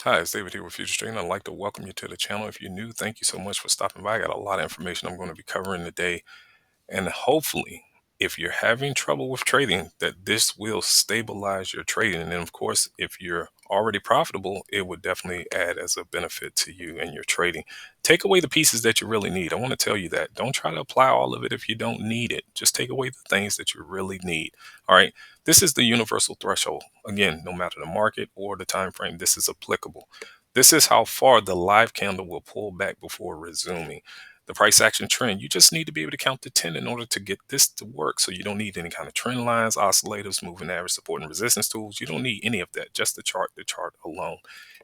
Hi, it's David here with Future Trading. I'd like to welcome you to the channel. If you're new, thank you so much for stopping by. I got a lot of information I'm going to be covering today. And hopefully, if you're having trouble with trading, that this will stabilize your trading. And then, of course, if you're already profitable, it would definitely add as a benefit to you and your trading. Take away the pieces that you really need. I want to tell you that. Don't try to apply all of it if you don't need it. Just take away the things that you really need. All right. This is the universal threshold. Again, no matter the market or the time frame, this is applicable. This is how far the live candle will pull back before resuming. The price action trend, you just need to be able to count to 10 in order to get this to work. So you don't need any kind of trend lines, oscillators, moving average, support and resistance tools. You don't need any of that, just the chart alone.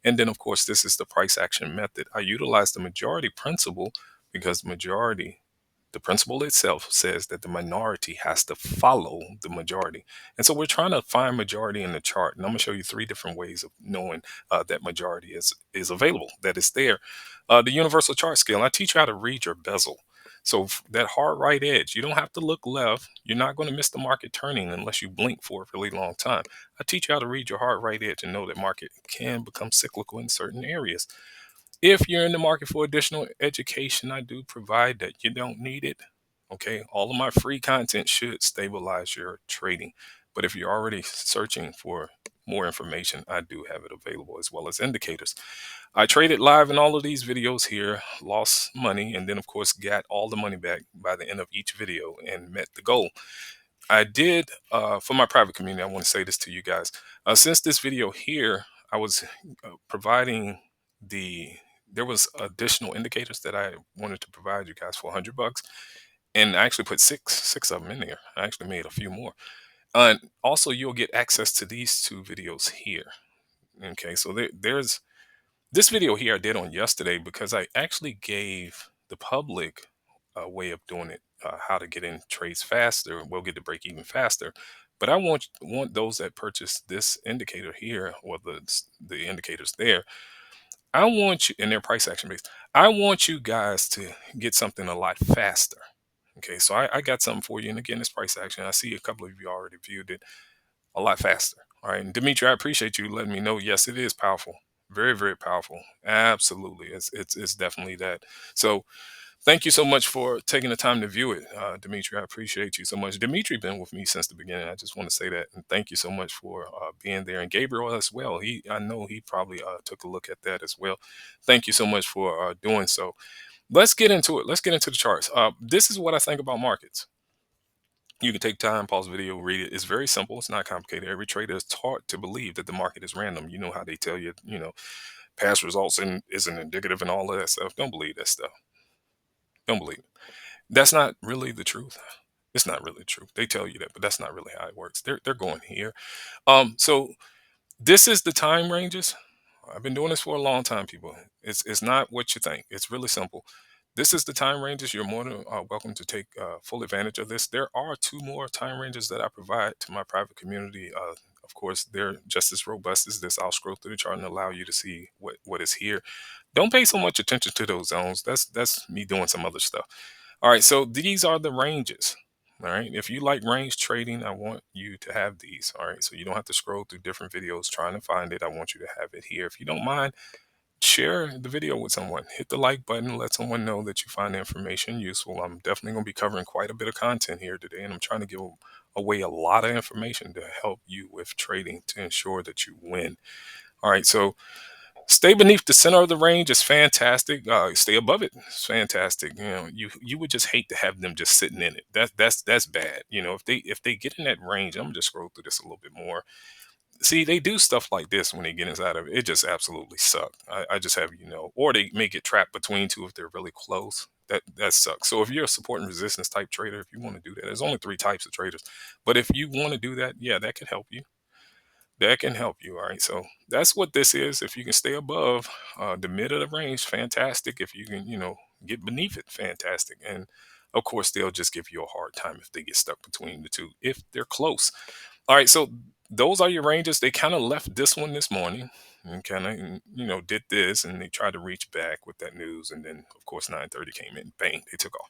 And then of course, this is the price action method. I utilize the majority principle because the principle itself says that the minority has to follow the majority. And so we're trying to find majority in the chart. And I'm going to show you three different ways of knowing that majority is available, that is there. The universal chart scale, I teach you how to read your bezel. So that hard right edge, you don't have to look left. You're not going to miss the market turning unless you blink for a really long time. I teach you how to read your hard right edge and know that market can become cyclical in certain areas. If you're in the market for additional education, I do provide that. You don't need it. Okay. All of my free content should stabilize your trading. But if you're already searching for more information, I do have it available as well as indicators. I traded live in all of these videos here, lost money, and then, of course, got all the money back by the end of each video and met the goal. I did, for my private community, I want to say this to you guys. Since this video here, I was providing there was additional indicators that I wanted to provide you guys for $100, and I actually put six of them in there. I actually made a few more. And also, you'll get access to these two videos here. Okay, so there's this video here I did on yesterday because I actually gave the public a way of doing it, how to get in trades faster. We'll get to break even faster. But I want those that purchase this indicator here or the indicators there. I want you, and their price action based. I want you guys to get something a lot faster. Okay, so I got something for you. And again, it's price action. I see a couple of you already viewed it a lot faster. All right. And Dimitri, I appreciate you letting me know. Yes, it is powerful. Very, very powerful. Absolutely. It's definitely that. So thank you so much for taking the time to view it, Dimitri. I appreciate you so much. Dimitri been with me since the beginning. I just want to say that, and thank you so much for being there. And Gabriel as well. I know he probably took a look at that as well. Thank you so much for doing so. Let's get into it. Let's get into the charts. This is what I think about markets. You can take time, pause the video, read it. It's very simple. It's not complicated. Every trader is taught to believe that the market is random. You know how they tell you, past results and isn't indicative and all of that stuff. Don't believe that stuff. Don't believe it. That's not really the truth. It's not really the truth. They tell you that, but that's not really how it works. They're going here. So this is the time ranges. I've been doing this for a long time, people. It's not what you think. It's really simple. This is the time ranges. You're more than welcome to take full advantage of this. There are two more time ranges that I provide to my private community. Of course, they're just as robust as this. I'll scroll through the chart and allow you to see what is here. Don't pay so much attention to those zones. That's me doing some other stuff. All right, so these are the ranges. All right, if you like range trading, I want you to have these. All right, so you don't have to scroll through different videos trying to find it. I want you to have it here. If you don't mind, share the video with someone. Hit the like button. Let someone know that you find the information useful. I'm definitely going to be covering quite a bit of content here today, and I'm trying to give away a lot of information to help you with trading to ensure that you win. All right, so stay beneath the center of the range is fantastic. Stay above it. It's fantastic. You would just hate to have them just sitting in it. That's bad. If they get in that range, I'm gonna just scroll through this a little bit more. See, they do stuff like this when they get inside of it. It just absolutely sucks. I just have or they may get trapped between two if they're really close. That sucks. So if you're a support and resistance type trader, if you want to do that, there's only three types of traders. But if you want to do that, yeah, that could help you. That can help you. All right. So that's what this is. If you can stay above the mid of the range, fantastic. If you can, get beneath it, fantastic. And of course, they'll just give you a hard time if they get stuck between the two, if they're close. All right. So those are your ranges. They kind of left this one this morning and kind of, did this and they tried to reach back with that news. And then, of course, 9:30 came in, bang, they took off.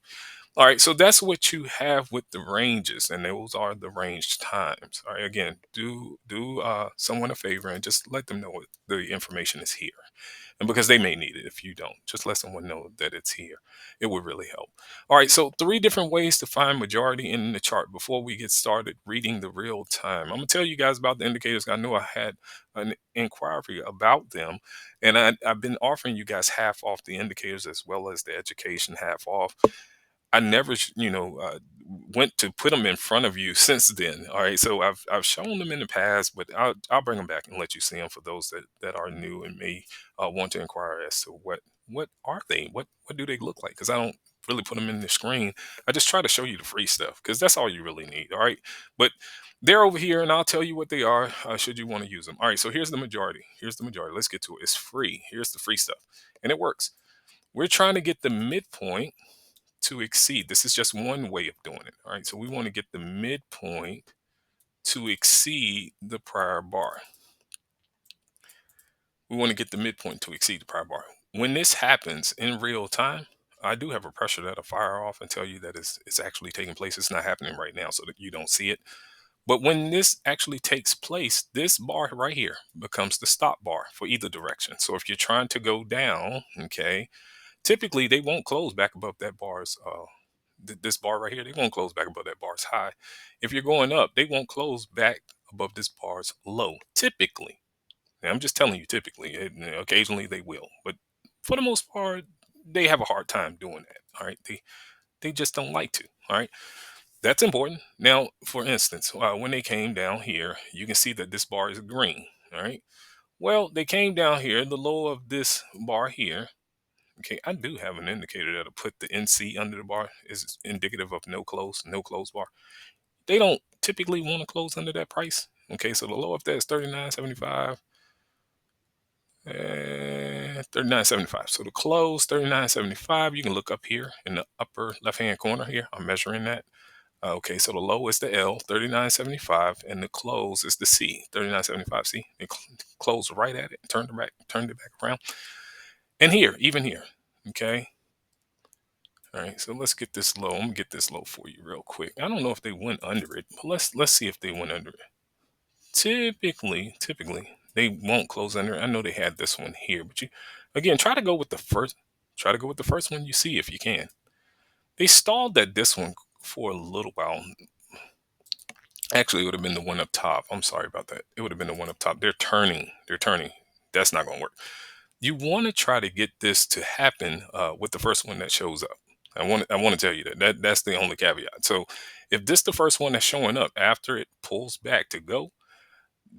All right, so that's what you have with the ranges, and those are the range times. All right, again, do someone a favor and just let them know the information is here, and because they may need it if you don't, just let someone know that it's here. It would really help. All right, so three different ways to find majority in the chart. Before we get started reading the real time, I'm gonna tell you guys about the indicators. I know I had an inquiry about them, and I've been offering you guys half off the indicators as well as the education half off. I never, went to put them in front of you since then. All right, so I've shown them in the past, but I'll bring them back and let you see them for those that are new and may want to inquire as to what are they, what do they look like? Because I don't really put them in the screen. I just try to show you the free stuff because that's all you really need. All right, but they're over here, and I'll tell you what they are should you want to use them. All right, so here's the majority. Here's the majority. Let's get to it. It's free. Here's the free stuff, and it works. We're trying to get the midpoint to exceed. This is just one way of doing it. All right. So we want to get the midpoint to exceed the prior bar. We want to get the midpoint to exceed the prior bar. When this happens in real time, I do have a pressure that'll fire off and tell you that it's actually taking place. It's not happening right now so that you don't see it. But when this actually takes place, this bar right here becomes the stop bar for either direction. So if you're trying to go down, okay, typically they won't close back above that bar's this bar right here. They won't close back above that bar's high. If you're going up, they won't close back above this bar's low. Typically, now, I'm just telling you, typically, occasionally they will, but for the most part, they have a hard time doing that. All right, they just don't like to. All right, that's important. Now, for instance, when they came down here, you can see that this bar is green. All right. Well, they came down here, the low of this bar here. Okay, I do have an indicator that'll put the NC under the bar is indicative of no close bar. They don't typically want to close under that price. Okay, so the low of that is 39.75. 39.75. So the close 39.75. You can look up here in the upper left hand corner here. I'm measuring that. Okay, so the low is the L 39.75, and the close is the C 39.75. See, it closed right at it, turned it back around. And here, even here. Okay. All right, so let's get this low. I'm gonna get this low for you real quick. I don't know if they went under it, but let's see if they went under it. Typically, they won't close under it. I know they had this one here, but you again try to go with the first. Try to go with the first one you see if you can. They stalled at this one for a little while. Actually, it would have been the one up top. I'm sorry about that. It would have been the one up top. They're turning. They're turning. That's not gonna work. You want to try to get this to happen with the first one that shows up. I want to tell you that's the only caveat. So if this the first one that's showing up after it pulls back to go,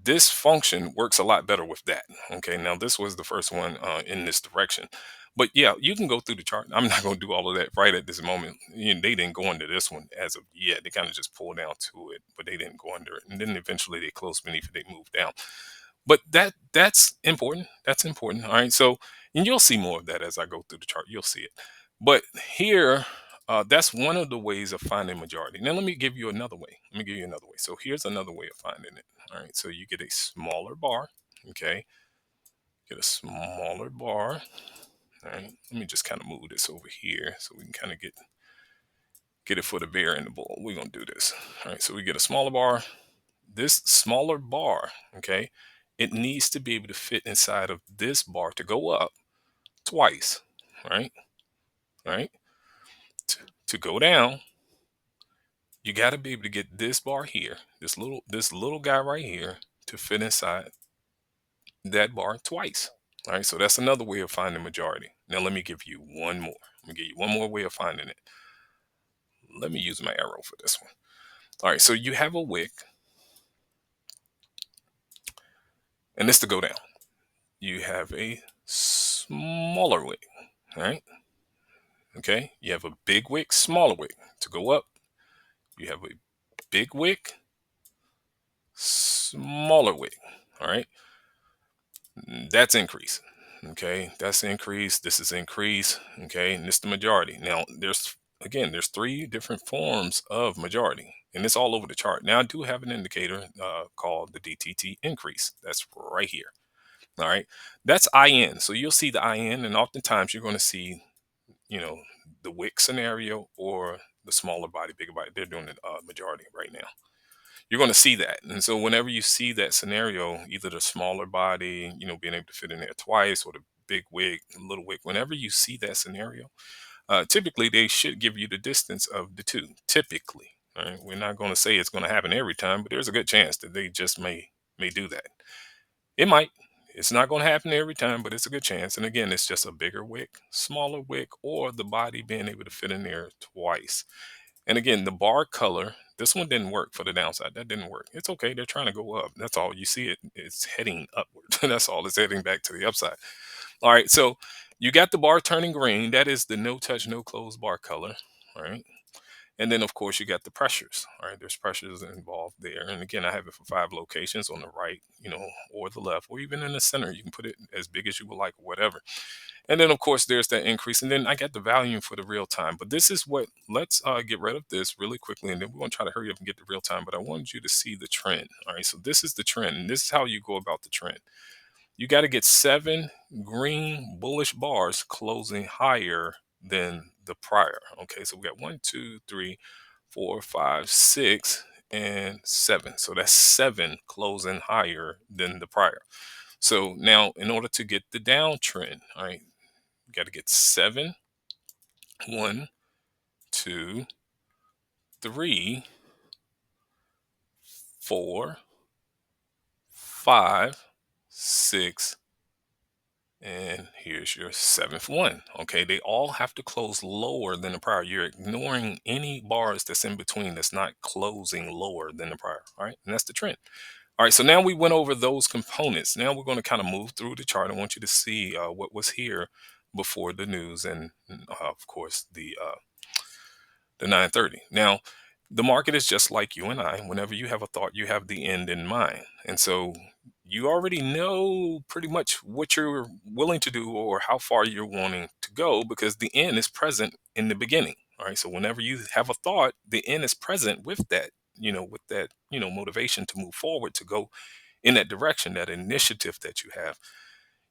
this function works a lot better with that. Okay, now this was the first one in this direction. But yeah, you can go through the chart. I'm not going to do all of that right at this moment. They didn't go under this one as of yet. They kind of just pulled down to it, but they didn't go under it. And then eventually they closed beneath it. They moved down. But that's important. That's important. All right. So, and you'll see more of that as I go through the chart. You'll see it. But here, that's one of the ways of finding majority. Now, let me give you another way. Let me give you another way. So here's another way of finding it. All right. So you get a smaller bar. Okay. Get a smaller bar. All right. Let me just kind of move this over here so we can kind of get it for the bear in the bowl. We're gonna do this. All right. So we get a smaller bar. This smaller bar, okay, it needs to be able to fit inside of this bar to go up twice, right? Right? To go down, you got to be able to get this bar here, this little guy right here, to fit inside that bar twice. All right, so that's another way of finding majority. Now let me give you one more. Let me give you one more way of finding it. Let me use my arrow for this one. All right, so you have a wick, and this to go down. You have a smaller wick. All right. Okay, you have a big wick, smaller wick. To go up, you have a big wick, smaller wick. All right, that's increase. Okay, that's increase. This is increase. Okay, and this is the majority. Now, there's three different forms of majority, and it's all over the chart. Now, I do have an indicator called the DTT increase. That's right here. All right, that's IN. So you'll see the IN, and oftentimes you're going to see, you know, the wick scenario or the smaller body, bigger body. They're doing the majority right now. You're going to see that. And so whenever you see that scenario, either the smaller body, being able to fit in there twice, or the big wig, little wig, whenever you see that scenario, typically they should give you the distance of the two. Typically, all right? We're not going to say it's going to happen every time, but there's a good chance that they just may do that. It might. It's not going to happen every time, but it's a good chance. And again, it's just a bigger wick, smaller wick, or the body being able to fit in there twice. And again, the bar color, this one didn't work for the downside. That didn't work. It's okay. They're trying to go up. That's all. You see it. It's heading upward. That's all. It's heading back to the upside. All right. So you got the bar turning green. That is the no touch, no close bar color. All right. And then, of course, you got the pressures. All right. There's pressures involved there. And again, I have it for 5 locations on the right, or the left, or even in the center. You can put it as big as you would like, whatever. And then, of course, there's that increase. And then I got the volume for the real time. But this is what, let's get rid of this really quickly. And then we're going to try to hurry up and get the real time. But I wanted you to see the trend. All right. So this is the trend. And this is how you go about the trend. You got to get 7 green bullish bars closing higher than the prior. Okay. So we got 1, 2, 3, 4, 5, 6, and 7. So that's 7 closing higher than the prior. So now, in order to get the downtrend, all right, you got to get 7, 1, 2, 3, 4, 5, 6, and here's your 7th one. Okay, they all have to close lower than the prior. You're ignoring any bars that's in between that's not closing lower than the prior. All right, and that's the trend. All right, so now we went over those components. Now we're going to kind of move through the chart. I want you to see what was here before the news, and of course the 9:30. Now, the market is just like you and I. Whenever you have a thought, you have the end in mind, and so you already know pretty much what you're willing to do or how far you're wanting to go, because the end is present in the beginning. All right, so whenever you have a thought, the end is present with that. Motivation to move forward, to go in that direction, that initiative that you have.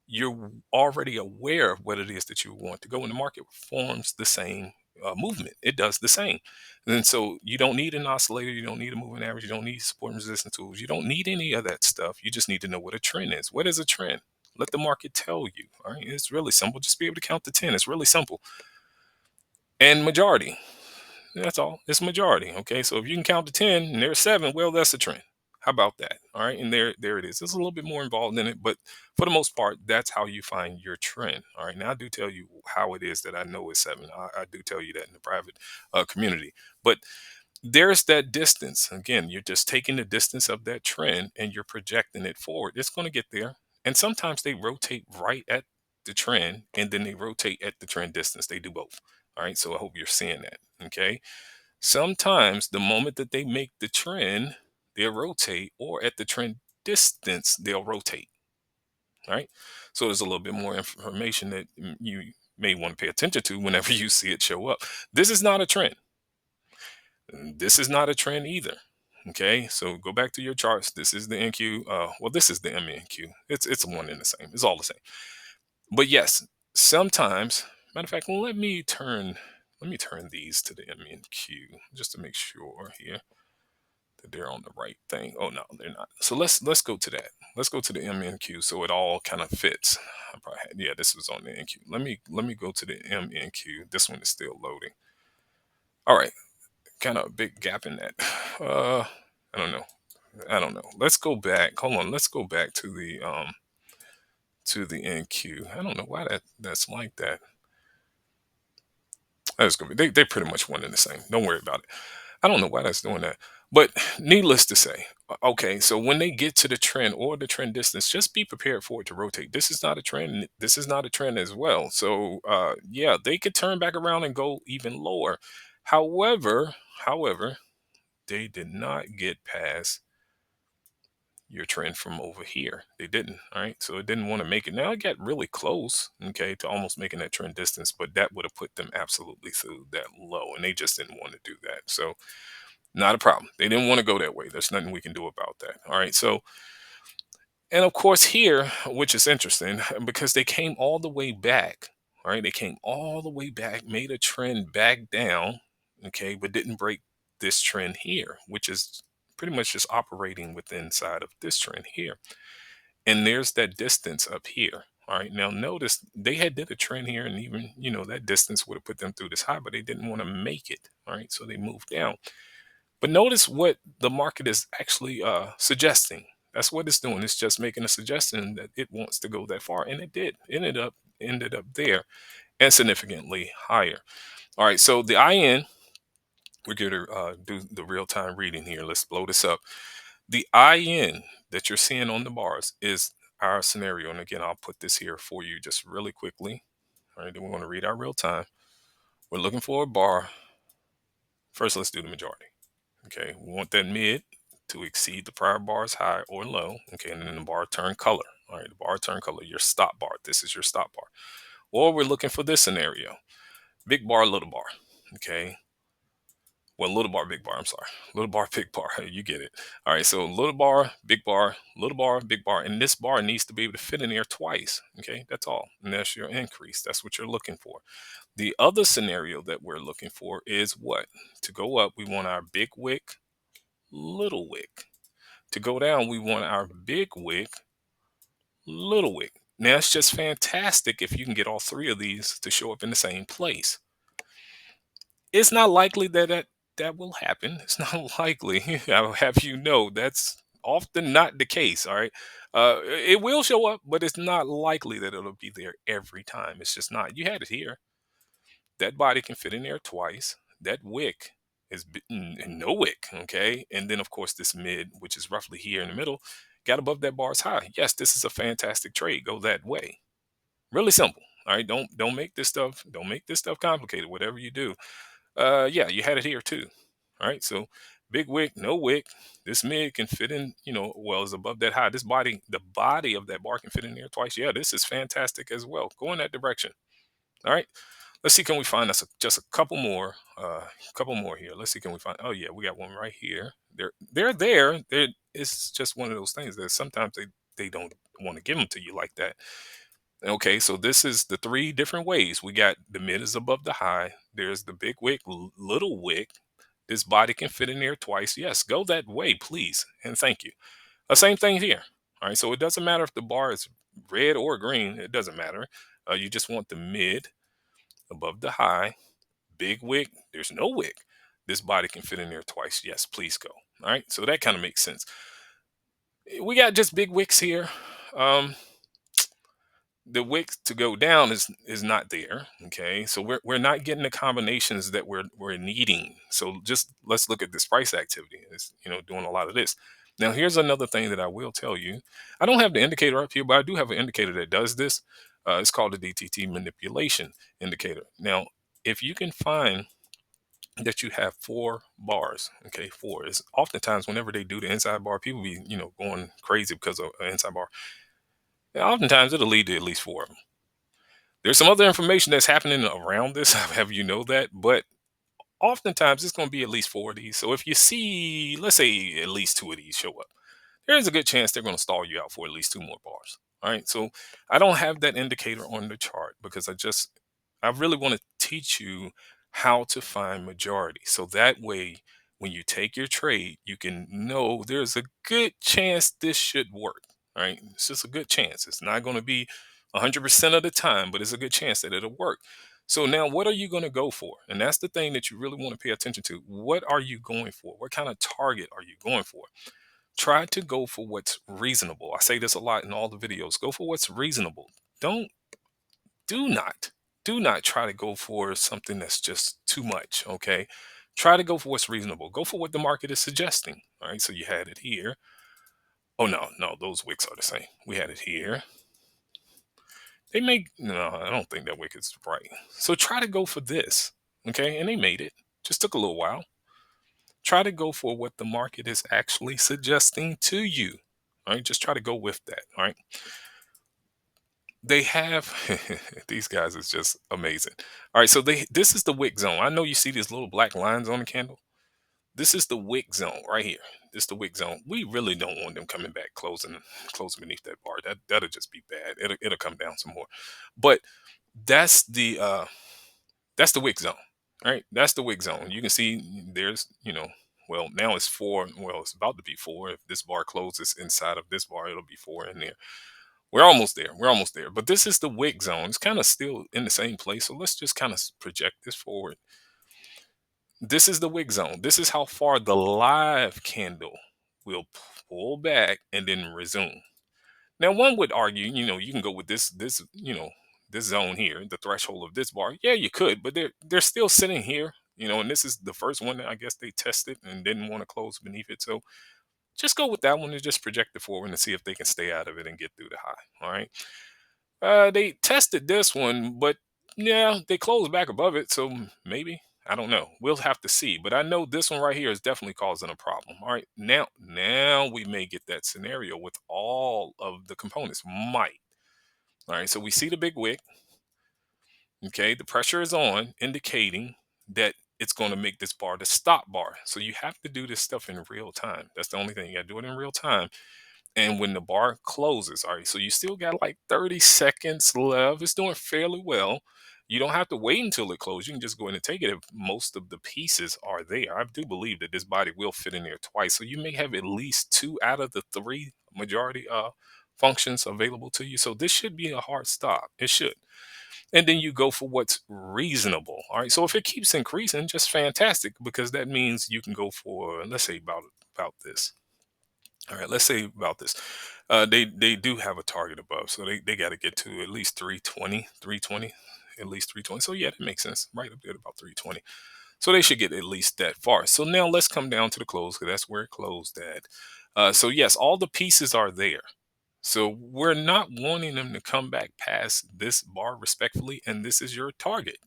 You're already aware of what it is that you want to go, and the market forms the same movement. It does the same. And so you don't need an oscillator, you don't need a moving average, you don't need support and resistance tools, you don't need any of that stuff. You just need to know what a trend is. What is a trend? Let the market tell you. All right, it's really simple. Just be able to count to 10. It's really simple. And majority, that's all. It's majority. Okay. So if you can count to 10 and there's 7, well, that's a trend. How about that? All right. And there it is. It's a little bit more involved in it, but for the most part, that's how you find your trend. All right. Now I do tell you how it is that I know it's 7. I do tell you that in the private community, but there's that distance. Again, you're just taking the distance of that trend and you're projecting it forward. It's going to get there. And sometimes they rotate right at the trend and then they rotate at the trend distance. They do both. All right. So I hope you're seeing that. Okay. Sometimes the moment that they make the trend, they'll rotate, or at the trend distance, they'll rotate. All right. So there's a little bit more information that you may want to pay attention to whenever you see it show up. This is not a trend. This is not a trend either. Okay. So go back to your charts. This is the NQ. Well, this is the MENQ. It's one and the same. It's all the same. But yes, sometimes, matter of fact, let me turn these to the MENQ just to make sure here that they're on the right thing. Oh no, they're not. So let's go to that. Let's go to the MENQ so it all kind of fits. Yeah, this was on the NQ. Let me go to the MENQ. This one is still loading. All right, kind of a big gap in that. I don't know. I don't know. Let's go back. Hold on. Let's go back to the NQ. I don't know why that's like that. That's gonna be they pretty much one and the same. Don't worry about it. I don't know why that's doing that. But needless to say, okay, so when they get to the trend or the trend distance, just be prepared for it to rotate. This is not a trend. This is not a trend as well. So yeah, they could turn back around and go even lower. However, they did not get past your trend from over here. They didn't. All right. So it didn't want to make it. Now it got really close, okay, to almost making that trend distance, but that would have put them absolutely through that low. And they just didn't want to do that. So not a problem. They didn't want to go that way. There's nothing we can do about that. All right. So, and of course, here, which is interesting, because they came all the way back. All right, they came all the way back, made a trend back down, okay, but didn't break this trend here, which is pretty much just operating within inside of this trend here. And there's that distance up here. All right, now notice they had did a trend here, and even that distance would have put them through this high, but they didn't want to make it. All right, so they moved down. But notice what the market is actually suggesting. That's what it's doing. It's just making a suggestion that it wants to go that far, and it did. Ended up there and significantly higher. All right, so the IN, we're going to do the real time reading here. Let's blow this up. The IN that you're seeing on the bars is our scenario. And again, I'll put this here for you just really quickly. All right, then we want to read our real time. We're looking for a bar. First, let's do the majority. Okay, we want that mid to exceed the prior bar's high or low. Okay, and then the bar turn color. All right, the bar turn color, your stop bar. This is your stop bar. Or we're looking for this scenario: big bar, little bar. Okay, well, little bar, big bar. I'm sorry, little bar, big bar. You get it. All right, so little bar, big bar, little bar, big bar, and this bar needs to be able to fit in there twice. Okay, that's all, and that's your increase. That's what you're looking for. The other scenario that we're looking for is what? To go up, we want our big wick, little wick. To go down, we want our big wick, little wick. Now, it's just fantastic if you can get all three of these to show up in the same place. It's not likely that will happen. It's not likely. I'll have you know that's often not the case. All right. It will show up, but it's not likely that it'll be there every time. It's just not. You had it here. That body can fit in there twice. That wick is no wick, okay? And then of course this mid, which is roughly here in the middle, got above that bar's high. Yes, this is a fantastic trade. Go that way. Really simple. All right, don't make this stuff complicated. Whatever you do, yeah, you had it here too. All right, so big wick, no wick. This mid can fit in, well, is above that high. The body of that bar can fit in there twice. Yeah, this is fantastic as well. Go in that direction. All right. Let's see, can we find us just a couple more? Couple more here. Let's see, can we find? Oh yeah, we got one right here. They're there. It's just one of those things that sometimes they don't want to give them to you like that. Okay, so this is the three different ways. We got the mid is above the high. There's the big wick, little wick. This body can fit in there twice. Yes, go that way, please, and thank you. The same thing here. All right, so it doesn't matter if the bar is red or green. It doesn't matter. You just want the mid above the high, big wick, there's no wick. This body can fit in there twice. Yes, please go. All right, so that kind of makes sense. We got just big wicks here. Um, the wick to go down is not there. Okay, so we're not getting the combinations that we're needing. So just let's look at this price activity. It's doing a lot of this. Now here's another thing that I will tell you. I don't have the indicator up here, but I do have an indicator that does this. It's called the DTT manipulation indicator. Now, if you can find that you have four bars, okay, four is oftentimes whenever they do the inside bar, people be going crazy because of an inside bar. Yeah, oftentimes it'll lead to at least four of them. There's some other information that's happening around this, I'll have you know that, but oftentimes it's going to be at least four of these. So if you see, let's say, at least two of these show up, there's a good chance they're going to stall you out for at least two more bars. All right. So I don't have that indicator on the chart because I really want to teach you how to find majority. So that way, when you take your trade, you can know there's a good chance this should work. All right. It's just a good chance. It's not going to be 100% of the time, but it's a good chance that it'll work. So now what are you going to go for? And that's the thing that you really want to pay attention to. What are you going for? What kind of target are you going for? Try to go for what's reasonable. I say this a lot in all the videos. Go for what's reasonable. Don't do not do not try to go for something that's just too much, okay? Try to go for what's reasonable. Go for what the market is suggesting. All right, so you had it here. Oh no, those wicks are the same. We had it here. No, I don't think that wick is right. So try to go for this, okay? And they made it. Just took a little while. Try to go for what the market is actually suggesting to you. All right, just try to go with that. All right. They have these guys is just amazing. All right, so this is the wick zone. I know you see these little black lines on the candle. This is the wick zone right here. This is the wick zone. We really don't want them coming back closing beneath that bar. That'll just be bad. It'll come down some more. But That's the wick zone, right? That's the wick zone. You can see there's, well, now it's four. Well, it's about to be four. If this bar closes inside of this bar, it'll be four in there. We're almost there. We're almost there. But this is the wick zone. It's kind of still in the same place. So let's just kind of project this forward. This is the wick zone. This is how far the live candle will pull back and then resume. Now, one would argue, you can go with this zone here, the threshold of this bar. Yeah, you could, but they're still sitting here, and this is the first one that I guess they tested and didn't want to close beneath it. So just go with that one and just project it forward and see if they can stay out of it and get through the high. All right. They tested this one, but yeah, they closed back above it. So maybe. I don't know. We'll have to see. But I know this one right here is definitely causing a problem. All right. Now we may get that scenario with all of the components. Might. All right. So we see the big wick. Okay. The pressure is on, indicating that it's going to make this bar the stop bar. So you have to do this stuff in real time. That's the only thing. You got to do it in real time. And when the bar closes, all right, so you still got like 30 seconds left. It's doing fairly well. You don't have to wait until it closes. You can just go in and take it if most of the pieces are there. I do believe that this body will fit in there twice. So you may have at least two out of the three majority functions available to you. So this should be a hard stop. It should. And then you go for what's reasonable. All right. So if it keeps increasing, just fantastic, because that means you can go for, let's say, about this. All right, let's say about this. They do have a target above, so they got to get to at least 320, 320, at least 320. So yeah, that makes sense. Right up there at about 320. So they should get at least that far. So now let's come down to the close, because that's where it closed at. So yes, all the pieces are there. So we're not wanting them to come back past this bar respectfully, and this is your target.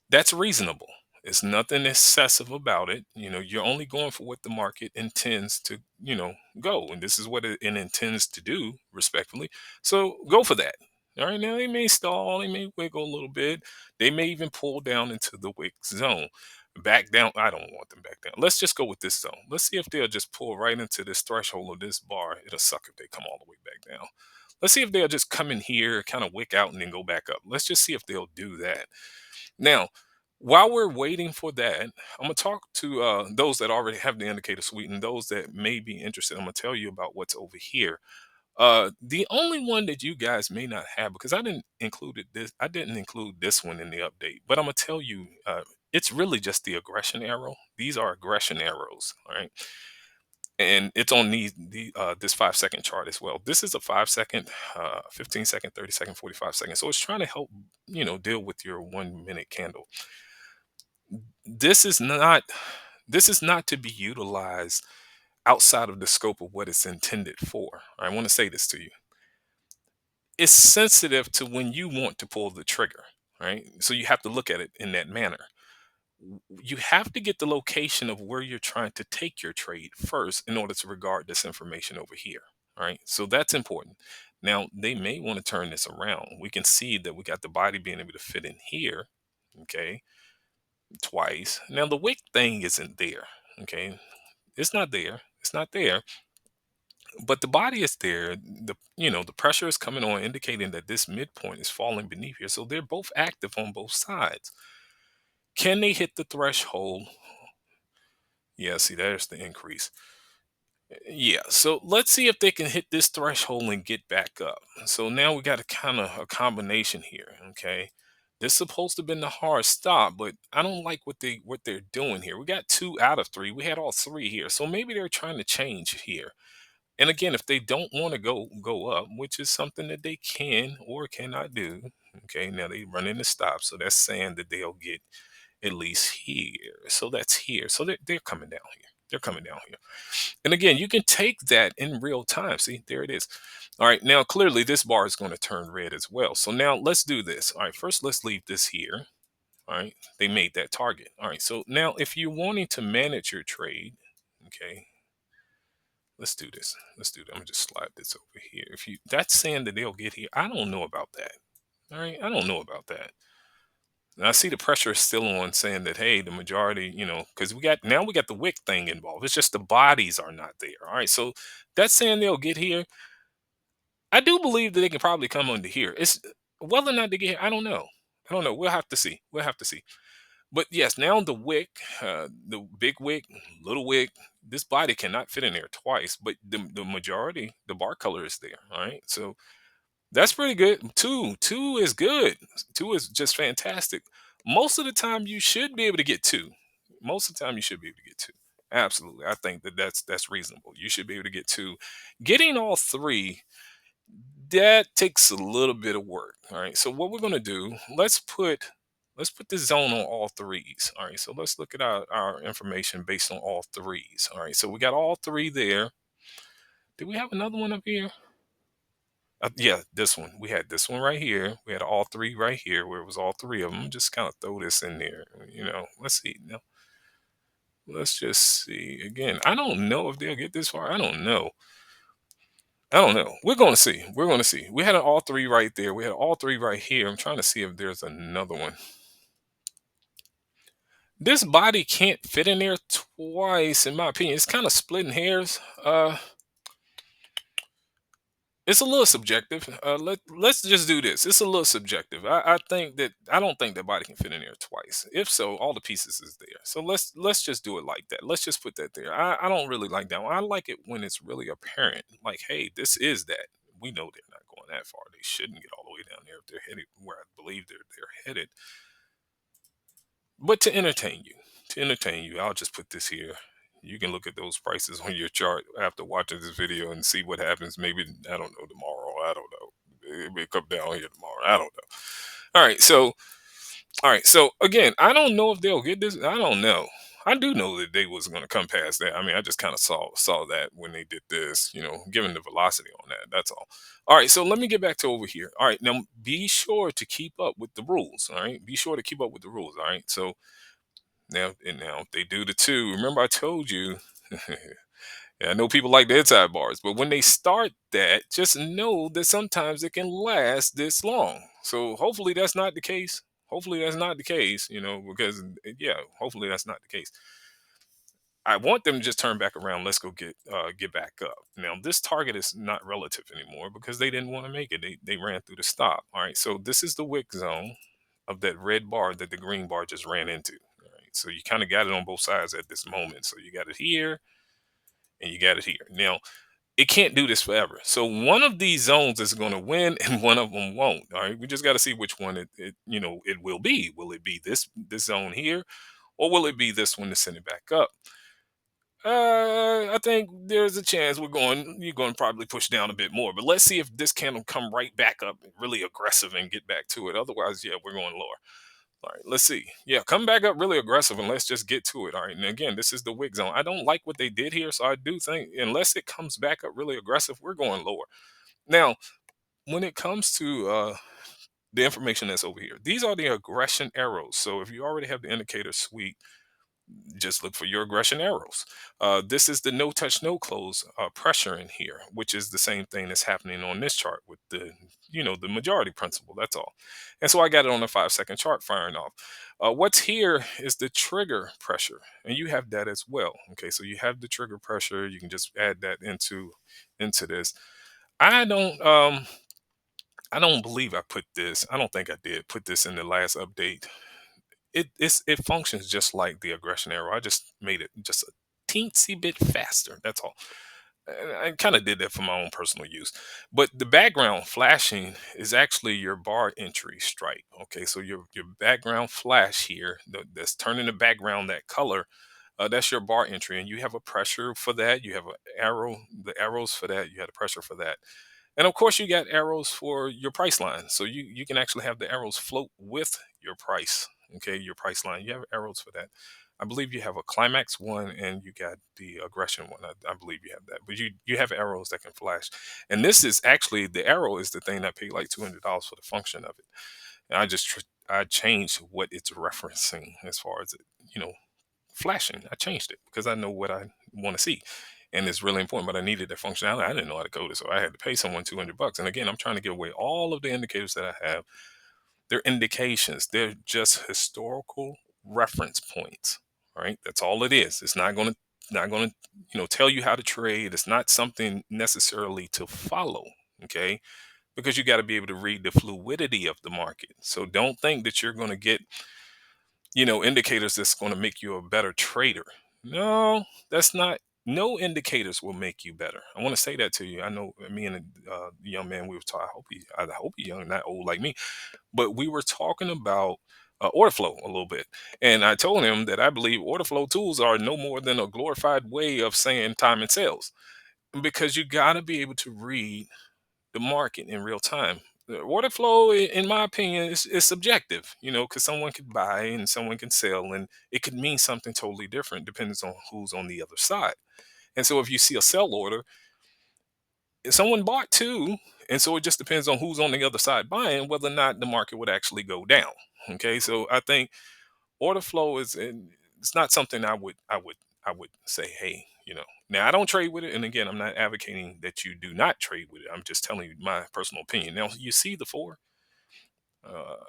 That's reasonable. It's nothing excessive about it. You're only going for what the market intends to, go. And this is what it intends to do, respectfully. So go for that. All right. Now they may stall, they may wiggle a little bit. They may even pull down into the wick zone. Back down. I don't want them back down. Let's just go with this zone. Let's see if they'll just pull right into this threshold of this bar. It'll suck if they come all the way back down. Let's see if they'll just come in here, kind of wick out, and then go back up. Let's just see if they'll do that. Now, while we're waiting for that, I'm going to talk to those that already have the indicator suite and those that may be interested. I'm going to tell you about what's over here. The only one that you guys may not have, because I didn't include this one in the update, but I'm going to tell you, it's really just the aggression arrow. These are aggression arrows, all right? And it's on this 5 second chart as well. This is a 5 second, 15 second, 30 second, 45 seconds. So it's trying to help, deal with your 1 minute candle. This is not to be utilized outside of the scope of what it's intended for. I want to say this to you. It's sensitive to when you want to pull the trigger, right? So you have to look at it in that manner. You have to get the location of where you're trying to take your trade first in order to regard this information over here. All right. So that's important. Now, they may want to turn this around. We can see that we got the body being able to fit in here. Okay. Twice. Now, the wick thing isn't there. Okay. It's not there. It's not there. But the body is there. The pressure is coming on, indicating that this midpoint is falling beneath here. So they're both active on both sides. Can they hit the threshold? Yeah, see, there's the increase. Yeah, so let's see if they can hit this threshold and get back up. So now we got a kind of a combination here, okay? This supposed to have been the hard stop, but I don't like what they're doing here. We got 2 out of 3. We had all 3 here. So maybe they're trying to change here. And again, if they don't want to go up, which is something that they can or cannot do, okay? Now they run into stop, so that's saying that they'll get at least here. So that's here. So they're coming down here. They're coming down here. And again, you can take that in real time. See, there it is. All right, now clearly this bar is going to turn red as well. So now let's do this. All right, first let's leave this here. All right, they made that target. All right, so now if you're wanting to manage your trade, okay, let's do this. Let's do that. I'm gonna just slide this over here. If you That's saying that they'll get here. I don't know about that. All right, I don't know about that. And I see the pressure is still on, saying that hey, the majority, because we got the wick thing involved. It's just the bodies are not there. All right, so that's saying they'll get here. I do believe that they can probably come under here. Whether or not they get here, I don't know. I don't know. We'll have to see. We'll have to see. But yes, now the wick, the big wick, little wick, this body cannot fit in there twice. But the majority, the bar color is there. All right. So that's pretty good. Two is good. Two is just fantastic. Most of the time, you should be able to get two. Most of the time, you should be able to get two. Absolutely, I think that that's reasonable. You should be able to get two. Getting all three, that takes a little bit of work. All right. So what we're gonna do? Let's put this zone on all threes. All right. So let's look at our information based on all threes. All right. So we got all three there. Do we have another one up here? Yeah, this one. We had this one right here. We had all three right here, where it was all three of them. Just kind of throw this in there. Let's see. Now, let's just see again. I don't know if they'll get this far. I don't know. I don't know. We're going to see. We're going to see. We had an all three right there. We had all three right here. I'm trying to see if there's another one. This body can't fit in there twice, in my opinion. It's kind of splitting hairs. It's a little subjective. Let's just do this. It's a little subjective. I don't think that body can fit in there twice. If so, all the pieces is there. So let's just do it like that. Let's just put that there. I don't really like that one. I like it when it's really apparent. Like, hey, this is that. We know they're not going that far. They shouldn't get all the way down there if they're headed where I believe they're headed. But to entertain you, I'll just put this here. You can look at those prices on your chart after watching this video and see what happens. Maybe, I don't know, tomorrow. I don't know. It may come down here tomorrow. I don't know. All right. So, all right. So again, I don't know if they'll get this. I don't know. I do know that they was going to come past that. I mean, I just kind of saw that when they did this, given the velocity on that. That's all. All right, so let me get back to over here. All right, now be sure to keep up with the rules. All right, be sure to keep up with the rules. All right, so now they do the two. Remember, I told you. Yeah, I know people like the inside bars, but when they start that, just know that sometimes it can last this long. So hopefully that's not the case. Hopefully that's not the case, because yeah, hopefully that's not the case. I want them to just turn back around. Let's go get back up. Now this target is not relative anymore because they didn't want to make it. They ran through the stop. All right, so this is the wick zone of that red bar that the green bar just ran into. All right, so you kind of got it on both sides at this moment. So you got it here and you got it here. Now it can't do this forever. So one of these zones is going to win and one of them won't. All right, we just got to see which one it will be. Will it be this zone here, or will it be this one to send it back up? I think there's a chance you're going to probably push down a bit more, but let's see if this can come right back up really aggressive and get back to it. Otherwise, yeah, we're going lower. All right, let's see. Yeah, come back up really aggressive and let's just get to it. All right, and again, this is the wick zone. I don't like what they did here, so I do think unless it comes back up really aggressive, we're going lower. Now, when it comes to the information that's over here, these are the aggression arrows. So if you already have the indicator suite, just look for your aggression arrows. This is the no touch, no close pressure in here, which is the same thing that's happening on this chart with the majority principle. That's all. And so I got it on a 5-second chart firing off. What's here is the trigger pressure, and you have that as well. Okay, so you have the trigger pressure. You can just add that into this. I don't I don't believe I put this. I don't think I did put this in the last update. It functions just like the aggression arrow. I just made it just a teensy bit faster. That's all. And I kind of did that for my own personal use. But the background flashing is actually your bar entry stripe. Okay, so your background flash here that's turning the background that color. That's your bar entry, and you have a pressure for that. You have an arrow, the arrows for that. You had a pressure for that. And of course, you got arrows for your price line. So you can actually have the arrows float with your price. Okay, your price line. You have arrows for that. I believe you have a climax one and you got the aggression one. I believe you have that. But you have arrows that can flash. And this is actually the arrow is the thing that paid like $200 for the function of it. And I changed what it's referencing as far as it, flashing. I changed it because I know what I want to see. And it's really important, but I needed that functionality. I didn't know how to code it, so I had to pay someone $200. And again, I'm trying to give away all of the indicators that I have. They're indications. They're just historical reference points. All right, that's all it is. It's not going to tell you how to trade. It's not something necessarily to follow. Okay, because you got to be able to read the fluidity of the market. So don't think that you're going to get, indicators that's going to make you a better trader. No, that's not. No indicators will make you better. I want to say that to you. I know me and the young man we were talking. I hope he young, not old like me. But we were talking about order flow a little bit, and I told him that I believe order flow tools are no more than a glorified way of saying time and sales, because you got to be able to read the market in real time. The order flow, in my opinion, is subjective, because someone could buy and someone can sell, and it could mean something totally different depending on who's on the other side. And so if you see a sell order, someone bought too, and so it just depends on who's on the other side buying whether or not the market would actually go down. Okay, so I think order flow it's not something I would say, hey, now I don't trade with it, and again, I'm not advocating that you do not trade with it. I'm just telling you my personal opinion. Now you see the four.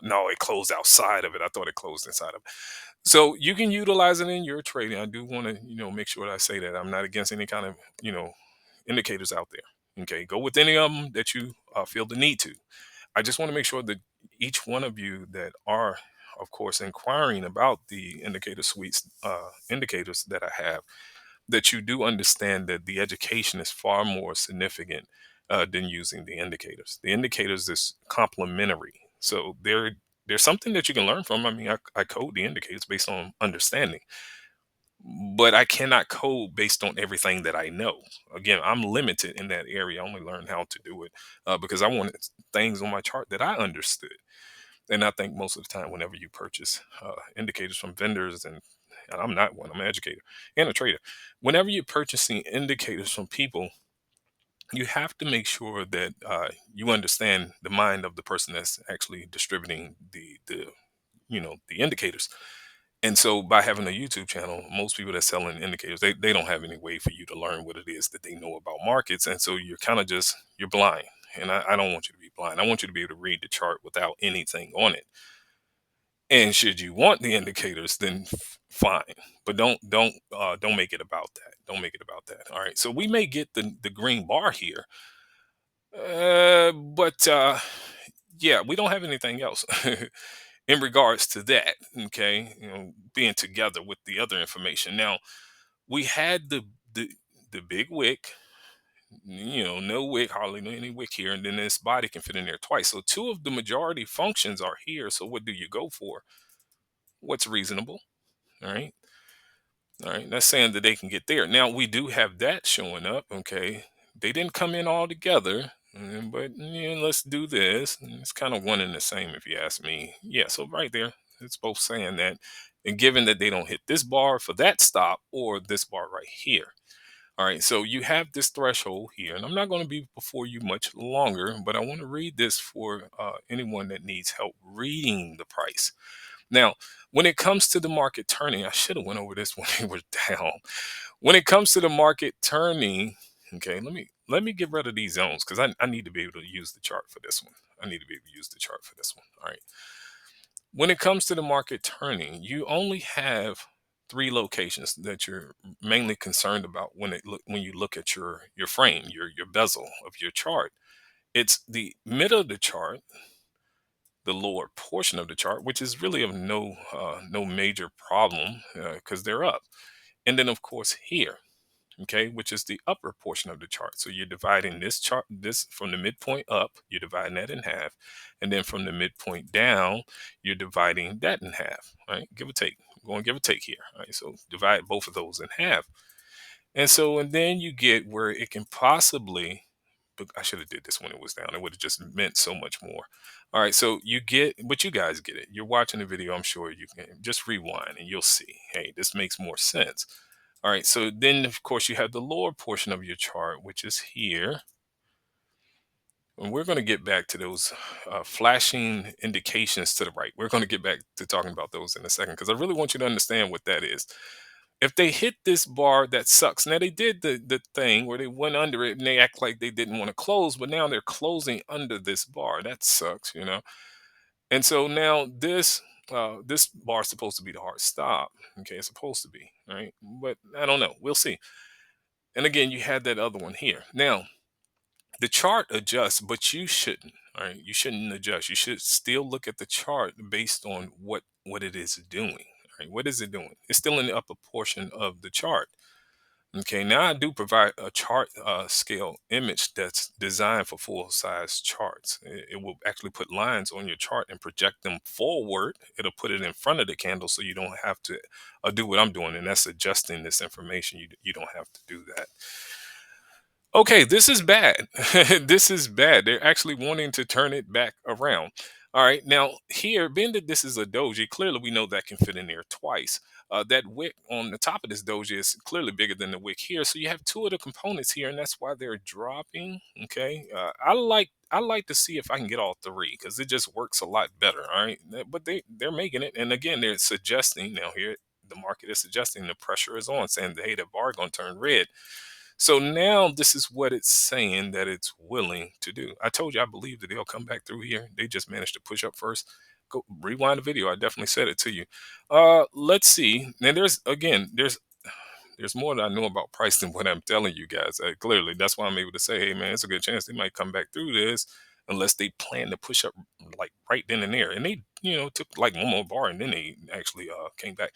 No, it closed outside of it. I thought it closed inside of it. So you can utilize it in your trading. I do want to, make sure that I say that I'm not against any kind of, indicators out there. Okay, go with any of them that you feel the need to. I just want to make sure that each one of you that are, of course, inquiring about the indicator suites, indicators that I have, that you do understand that the education is far more significant than using the indicators. The indicators is complementary, so there's something that you can learn from. I mean, I code the indicators based on understanding, but I cannot code based on everything that I know. Again, I'm limited in that area. I only learned how to do it because I wanted things on my chart that I understood. And I think most of the time, whenever you purchase indicators from vendors, and I'm not one, I'm an educator and a trader. Whenever you're purchasing indicators from people, you have to make sure that you understand the mind of the person that's actually distributing the indicators. And so by having a YouTube channel, most people that selling indicators, they don't have any way for you to learn what it is that they know about markets. And so you're kind of you're blind. And I don't want you to be blind. I want you to be able to read the chart without anything on it. And should you want the indicators, then fine. But don't make it about that. Don't make it about that. All right. So we may get the green bar here. But yeah, we don't have anything else in regards to that. Okay, being together with the other information. Now we had the big wick. No wick, hardly any wick here, and then this body can fit in there twice. So two of the majority functions are here. So what do you go for? What's reasonable? All right. All right. That's saying that they can get there. Now we do have that showing up. Okay. They didn't come in all together, but let's do this. And it's kind of one and the same if you ask me. Yeah. So right there, it's both saying that. And given that they don't hit this bar for that stop or this bar right here. All right. So you have this threshold here, and I'm not going to be before you much longer, but I want to read this for anyone that needs help reading the price. Now, when it comes to the market turning, I should have went over this when it was down. When it comes to the market turning, okay, let me get rid of these zones because I need to be able to use the chart for this one. I need to be able to use the chart for this one. All right. When it comes to the market turning, you only have three locations that you're mainly concerned about when you look at your frame, your bezel of your chart. It's the middle of the chart, the lower portion of the chart, which is really of no major problem because they're up. And then of course here, okay, which is the upper portion of the chart. So you're dividing this from the midpoint up, you're dividing that in half, and then from the midpoint down, you're dividing that in half. Right, give or take. We're going to give or take here. All right, so divide both of those in half, and then you get where it can possibly, but I should have did this when it was down. It would have just meant so much more. All right, so you get, but you guys get it. You're watching the video. I'm sure you can just rewind and you'll see. Hey, this makes more sense. All right, so then of course you have the lower portion of your chart, which is here. And we're going to get back to those flashing indications to the right. We're going to get back to talking about those in a second because I really want you to understand what that is. If they hit this bar, that sucks. Now they did the thing where they went under it and they act like they didn't want to close, but now they're closing under this bar. That sucks. And so now this bar is supposed to be the hard stop. Okay, it's supposed to be, right? But I don't know. We'll see. And again, you had that other one here. Now, The chart adjusts, but you shouldn't. All right, you shouldn't adjust. You should still look at the chart based on what it is doing. All right, what is it doing? It's still in the upper portion of the chart. Okay, now I do provide a chart scale image that's designed for full size charts. It will actually put lines on your chart and project them forward. It'll put it in front of the candle so you don't have to do what I'm doing, and that's adjusting this information. You don't have to do that. Okay, this is bad. This is bad. They're actually wanting to turn it back around. All right, now here, being that this is a doji, clearly we know that can fit in there twice. That wick on the top of this doji is clearly bigger than the wick here, so you have two of the components here, and that's why they're dropping. Okay, I like to see if I can get all three because it just works a lot better. All right, but they're making it, and again, they're suggesting now here. The market is suggesting the pressure is on, saying, hey, the bar going to turn red. So now this is what it's saying that it's willing to do. I told you I believe that they'll come back through here. They just managed to push up first. Go rewind the video. I definitely said it to you. Let's see. Now there's more that I know about price than what I'm telling you guys. Clearly, that's why I'm able to say, hey man, it's a good chance they might come back through this unless they plan to push up like right then and there. And they, took like one more bar and then they actually came back.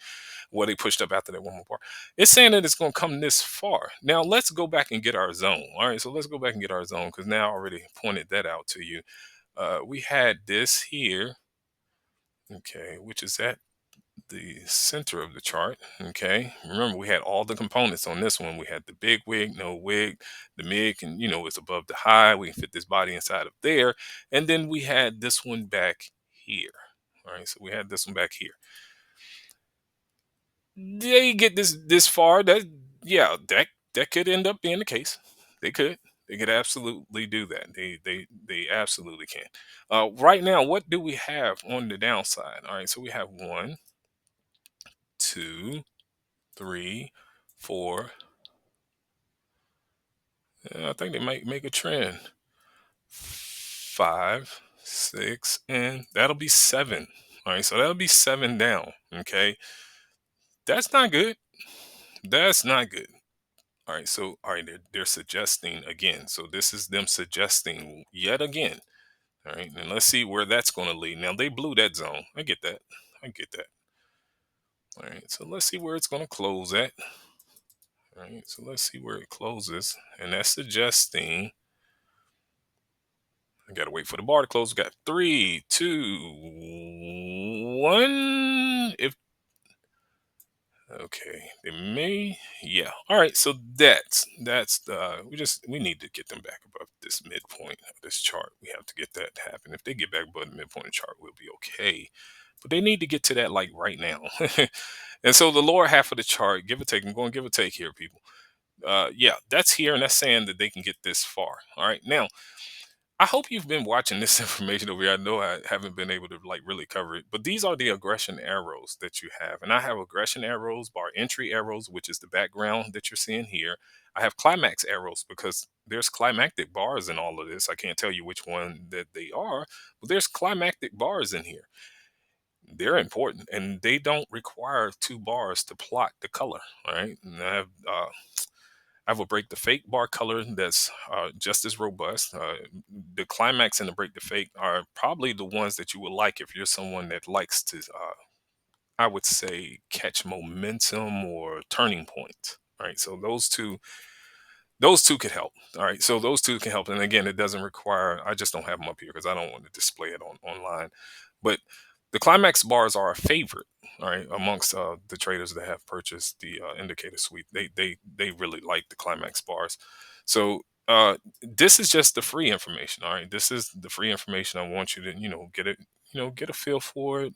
Well, they pushed up after that one more bar. It's saying that it's going to come this far. Now let's go back and get our zone. All right, so let's go back and get our zone because now I already pointed that out to you. We had this here, okay, which is at the center of the chart. Okay, remember we had all the components on this one. We had the big wig, no wig, the mid, and it's above the high. We can fit this body inside of there, and then we had this one back here. All right, so we had this one back here. They get this far. That could end up being the case. They could. They could absolutely do that. They absolutely can. Right now, what do we have on the downside? All right, so we have one, two, three, four. I think they might make a trend. Five, six, and that'll be seven. All right, so that'll be seven down. Okay, that's not good. That's not good. All right, so all right, they're suggesting again. So this is them suggesting yet again. All right, and let's see where that's going to lead. Now they blew that zone. I get that. I get that. All right, so let's see where it's going to close at. All right, so let's see where it closes, and that's suggesting. I gotta wait for the bar to close. We got three, two, one. If Okay, they may. Yeah. All right. So that's the we need to get them back above this midpoint of this chart. We have to get that to happen. If they get back above the midpoint of the chart, we'll be okay. But they need to get to that like right now. And so the lower half of the chart, give or take, I'm going to give or take here, people. Yeah, that's here, and that's saying that they can get this far. All right. Now I hope you've been watching this information over here. I know I haven't been able to like really cover it, but these are the aggression arrows that you have. And I have aggression arrows, bar entry arrows, which is the background that you're seeing here. I have climax arrows because there's climactic bars in all of this. I can't tell you which one that they are, but there's climactic bars in here. They're important and they don't require two bars to plot the color. All right. And I will break the fake bar color that's just as robust. The climax and the break the fake are probably the ones that you would like if you're someone that likes to, I would say, catch momentum or turning point. Right. So those two could help. All right. So those two can help. And again, it doesn't require, I just don't have them up here because I don't want to display it online. But the climax bars are a favorite, all right, amongst the traders that have purchased the indicator suite. They really like the climax bars. So this is just the free information. All right. This is the free information. I want you to, get it, get a feel for it,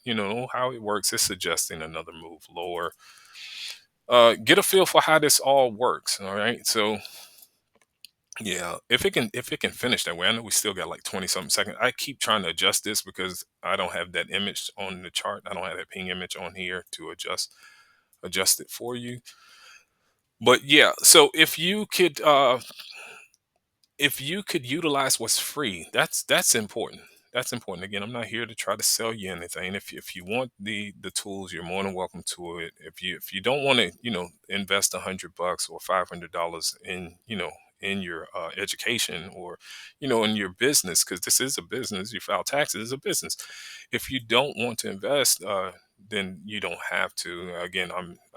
how it works. It's suggesting another move lower. Get a feel for how this all works. All right. So yeah, if it can finish that way, I know we still got like 20 something seconds. I keep trying to adjust this because I don't have that image on the chart. I don't have that ping image on here to adjust it for you. But yeah, so if you could utilize what's free, that's important. That's important. Again, I'm not here to try to sell you anything. If you want the tools, you're more than welcome to it. If you don't want to, invest $100 or $500 in, in your education, or in your business, because this is a business. You file taxes, it's a business. If you don't want to invest, then you don't have to. Again,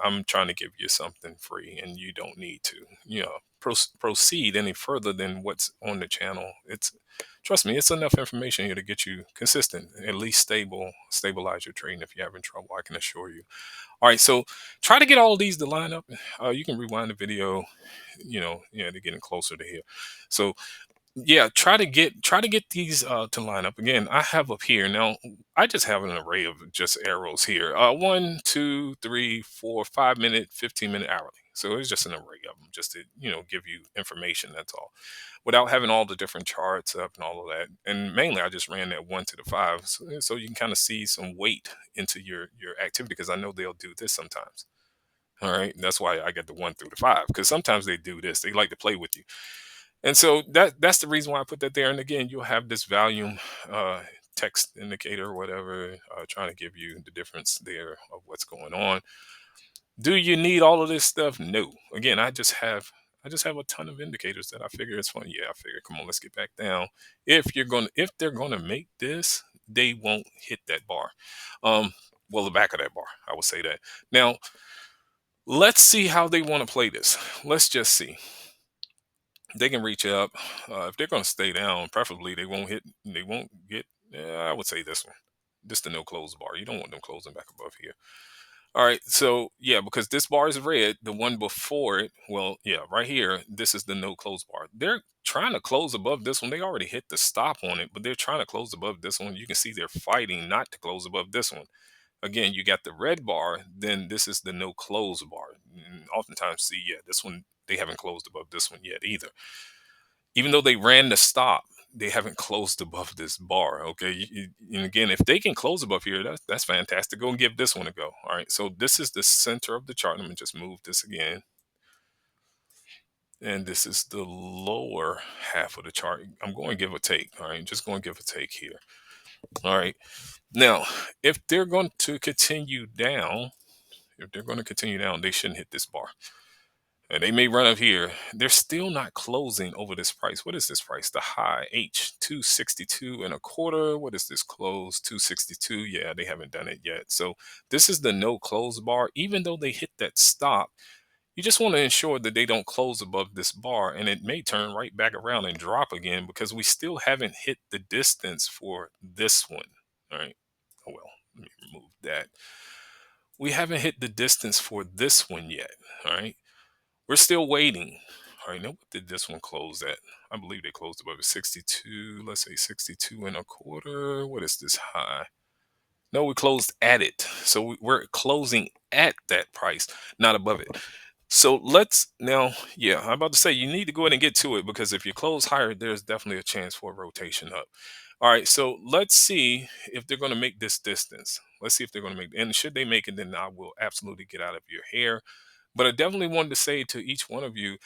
I'm trying to give you something free, and you don't need to proceed any further than what's on the channel. It's Trust me, it's enough information here to get you consistent, at least stabilize your trading if you're having trouble, I can assure you. All right, so try to get all of these to line up. You can rewind the video, they're getting closer to here. So yeah, try to get these to line up. Again, I have up here now. I just have an array of just arrows here. 1, 2, 3, 4, 5 minute, 15-minute, hourly. So it's just an array of them, just to give you information. That's all, without having all the different charts up and all of that. And mainly, I just ran that 1 to the 5, so you can kind of see some weight into your activity, because I know they'll do this sometimes. All right, that's why I get the 1 through the 5, because sometimes they do this. They like to play with you. And so that's the reason why I put that there. And again, you'll have this volume text indicator or whatever, trying to give you the difference there of what's going on. Do you need all of this stuff? No. Again, I just have a ton of indicators that I figure it's fun. Yeah, I figure, come on, let's get back down. If they're gonna make this, they won't hit that bar. Um, well, the back of that bar, I will say that. Now, let's see how they want to play this. Let's just see. They can reach up. If they're going to stay down, preferably they won't hit. They won't get. I would say this one, just the no close bar. You don't want them closing back above here. All right, so yeah, because this bar is red, the one before it, well, yeah, right here, this is the no close bar. They're trying to close above this one. They already hit the stop on it, but they're trying to close above this one. You can see they're fighting not to close above this one. Again, you got the red bar, then this is the no close bar. And oftentimes, see, yeah, this one, they haven't closed above this one yet either. Even though they ran the stop, they haven't closed above this bar. Okay, and again, if they can close above here, that's fantastic. Go and give this one a go. All right, so this is the center of the chart. Let me just move this again, and this is the lower half of the chart. I'm going to give a take. All right, just going to give a take here. All right, now if they're going to continue down, they shouldn't hit this bar. And they may run up here. They're still not closing over this price. What is this price? The high H 262 and a quarter. What is this close? 262. Yeah, they haven't done it yet. So this is the no close bar. Even though they hit that stop, you just want to ensure that they don't close above this bar, and it may turn right back around and drop again, because we still haven't hit the distance for this one. All right. Oh well, let me remove that. We haven't hit the distance for this one yet. All right. We're still waiting. All right, now what did this one close at? I believe they closed above a 62. Let's say 62 and a quarter. What is this high? No, we closed at it. So we're closing at that price, not above it. So let's now, yeah, I'm about to say you need to go ahead and get to it, because if you close higher, there's definitely a chance for a rotation up. All right, so let's see if they're going to make this distance. Let's see if they're going to make, and should they make it, then I will absolutely get out of your hair. But I definitely wanted to say to each one of you,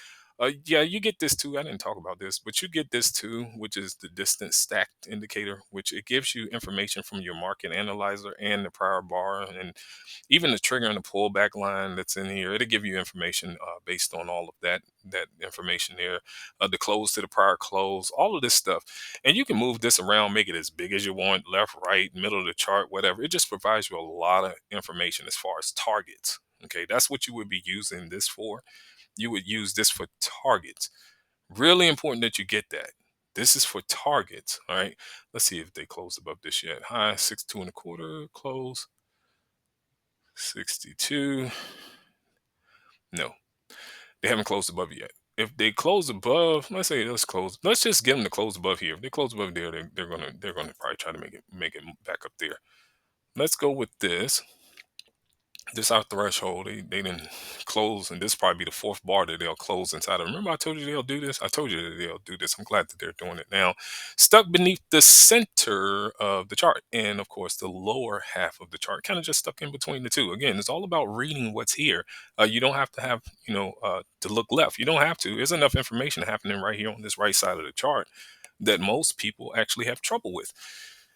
yeah, you get this too. I didn't talk about this, but you get this too, which is the distance stacked indicator, which it gives you information from your market analyzer and the prior bar, and even the trigger and the pullback line that's in here. It'll give you information based on all of that information there, the close to the prior close, all of this stuff. And you can move this around, make it as big as you want, left, right, middle of the chart, whatever. It just provides you a lot of information as far as targets. Okay, that's what you would be using this for. You would use this for targets. Really important that you get that. This is for targets. All right. Let's see if they closed above this yet. High 62 and a quarter, close 62. No, they haven't closed above it yet. If they close above, let's close. Let's just get them to close above here. If they close above there, they're gonna probably try to make it back up there. Let's go with this. This our threshold. They didn't close, and this probably be the fourth bar that they'll close inside of. Remember, I told you they'll do this. I told you that they'll do this. I'm glad that they're doing it now. Stuck beneath the center of the chart, and of course, the lower half of the chart, kind of just stuck in between the two. Again, it's all about reading what's here. You don't have to have, to look left. You don't have to. There's enough information happening right here on this right side of the chart that most people actually have trouble with.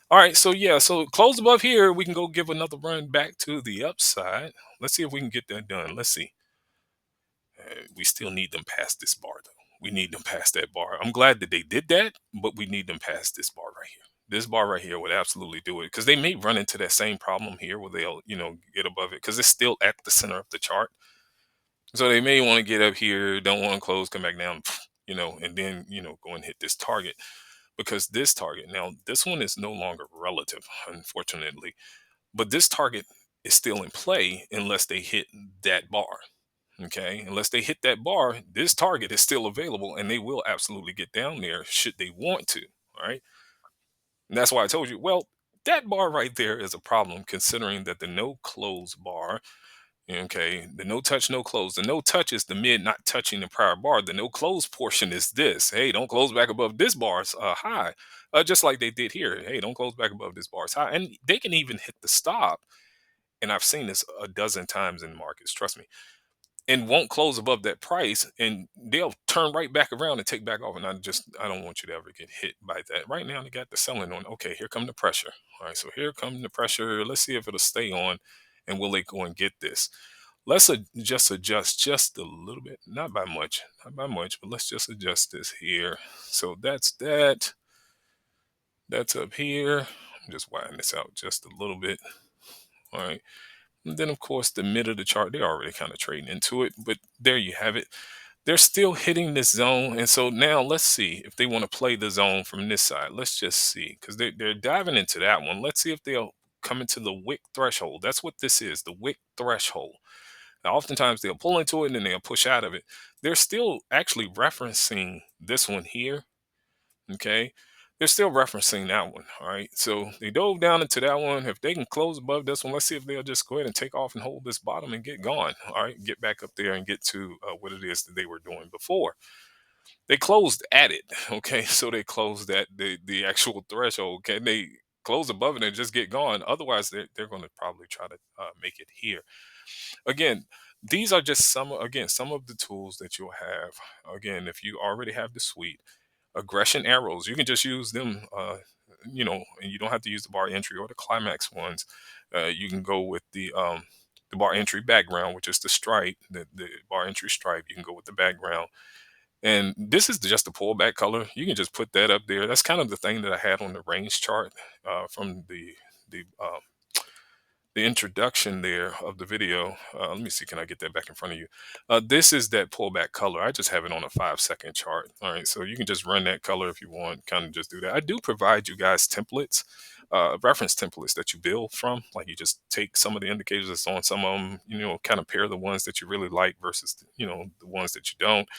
All right, so yeah, so close above here, we can go give another run back to the upside. Let's see if we can get that done. Let's see. We still need them past this bar, though. We need them past that bar. I'm glad that they did that, but we need them past this bar right here. This bar right here would absolutely do it, because they may run into that same problem here where they'll, get above it because it's still at the center of the chart. So they may want to get up here, don't want to close, come back down, and then, go and hit this target, because this target, now this one is no longer relative, unfortunately, but this target is still in play unless they hit that bar. Okay, unless they hit that bar, this target is still available and they will absolutely get down there should they want to. All right. And that's why I told you, well, that bar right there is a problem, considering that the no close bar, okay, the no touch, no close. The no touch is the mid not touching the prior bar. The no close portion is this. Hey, don't close back above this bar's high. Just like they did here. Hey, don't close back above this bar's high. And they can even hit the stop. And I've seen this a dozen times in markets, trust me, and won't close above that price, and they'll turn right back around and take back off. And I don't want you to ever get hit by that. Right now they got the selling on. Okay, here come the pressure. All right, so here come the pressure. Let's see if it'll stay on, and will they go and get this? Let's just adjust just a little bit, not by much, but let's just adjust this here. So that's up here. I'm just widening this out just a little bit. All right. And then, of course, the mid of the chart, they're already kind of trading into it, but there you have it. They're still hitting this zone. And so now let's see if they want to play the zone from this side. Let's just see, because they're diving into that one. Let's see if they'll come into the wick threshold. That's what this is, the wick threshold. Now, oftentimes they'll pull into it and then they'll push out of it. They're still actually referencing this one here. Okay. They're still referencing that one. All right. So they dove down into that one. If they can close above this one, let's see if they'll just go ahead and take off and hold this bottom and get gone. All right. Get back up there and get to what it is that they were doing before. They closed at it. Okay. So they closed at the actual threshold. Can they close above it and just get gone? Otherwise, they're going to probably try to make it here. Again, these are just some of the tools that you'll have. Again, if you already have the suite, aggression arrows, you can just use them, and you don't have to use the bar entry or the climax ones. You can go with the bar entry background, which is the stripe, the bar entry stripe. You can go with the background, and this is just the pullback color. You can just put that up there. That's kind of the thing that I had on the range chart from the introduction there of the video. Let me see, can I get that back in front of you? This is that pullback color. I just have it on a 5-second chart. All right, so you can just run that color if you want, kind of just do that. I do provide you guys templates, reference templates that you build from. Like, you just take some of the indicators that's on some of them, kind of pair the ones that you really like versus, the ones that you don't.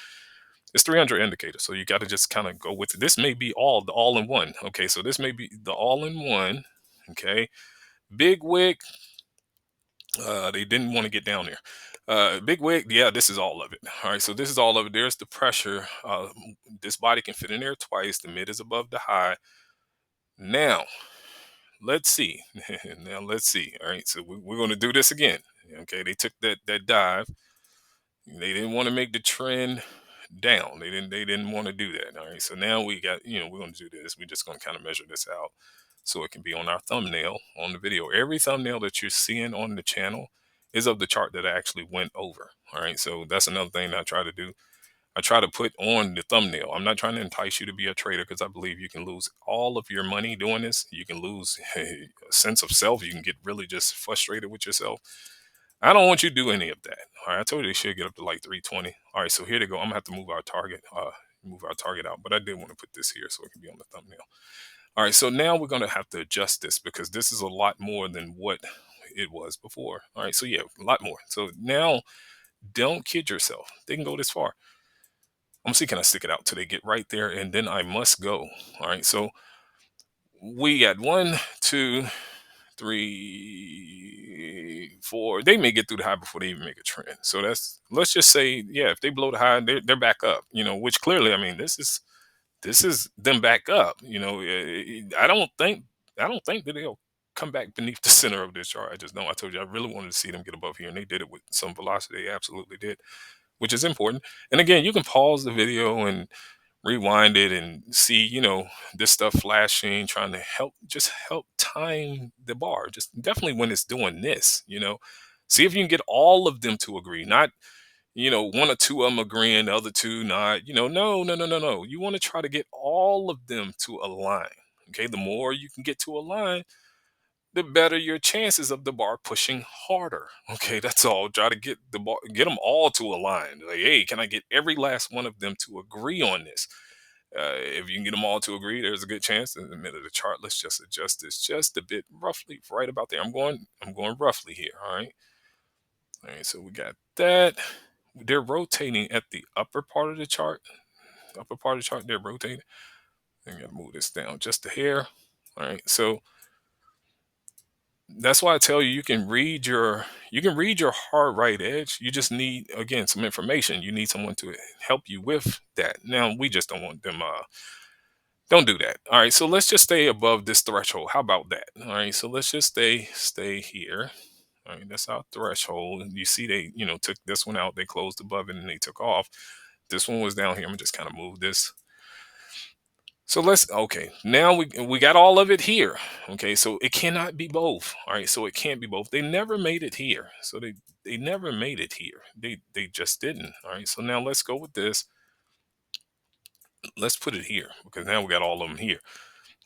It's 300 indicators, so you got to just kind of go with it. This may be the all-in-one. Okay, so this may be the all-in-one. Okay, big wick. They didn't want to get down there. Big wig, yeah, this is all of it. All right, so this is all of it. There's the pressure. This body can fit in there twice. The mid is above the high. Now, let's see. Now, let's see. All right, so we're going to do this again. Okay, they took that dive. They didn't want to make the trend down. They didn't want to do that. All right. So now we got, we're going to do this. We're just going to kind of measure this out so it can be on our thumbnail on the video. Every thumbnail that you're seeing on the channel is of the chart that I actually went over. All right. So that's another thing that I try to do. I try to put on the thumbnail. I'm not trying to entice you to be a trader, because I believe you can lose all of your money doing this. You can lose a sense of self. You can get really just frustrated with yourself. I don't want you to do any of that. All right, I told you they should get up to like 320. All right, so here they go. I'm gonna have to move our target out, but I did want to put this here so it can be on the thumbnail. All right, so now we're gonna have to adjust this, because this is a lot more than what it was before. All right, so yeah, a lot more. So now, don't kid yourself. They can go this far. I'm gonna see, can I stick it out till they get right there, and then I must go. All right, so we got 1, 2, 3, 4. They may get through the high before they even make a trend. So let's just say, yeah, if they blow the high, they're back up. Which clearly, I mean, this is them back up. I don't think that they'll come back beneath the center of this chart. I just know. I told you I really wanted to see them get above here, and they did it with some velocity. They absolutely did, which is important. And again, you can pause the video and rewind it and see, this stuff flashing, trying to help time the bar. Just definitely when it's doing this, see if you can get all of them to agree. Not, one or two of them agreeing, the other two not. No, no, no, no, no. You want to try to get all of them to align. Okay, the more you can get to align, the better your chances of the bar pushing harder. Okay, that's all. Try to get the bar, get them all to align. Like, hey, can I get every last one of them to agree on this? If you can get them all to agree, there's a good chance in the middle of the chart. Let's just adjust this just a bit, roughly right about there. I'm going roughly here. All right. So we got that. They're rotating at the upper part of the chart. Upper part of the chart, they're rotating. I'm gonna move this down just a hair. All right. So that's why I tell you, you can read your hard right edge. You just need, again, some information. You need someone to help you with that. Now we just don't want them. Don't do that. All right. So let's just stay above this threshold. How about that? All right. So let's just stay here. All right. That's our threshold. And you see, they took this one out. They closed above it and they took off. This one was down here. I'm gonna just kind of move this. So okay, now we got all of it here. Okay, so it cannot be both. All right, so it can't be both. They never made it here. So they never made it here. They just didn't. All right, so now let's go with this. Let's put it here because now we got all of them here.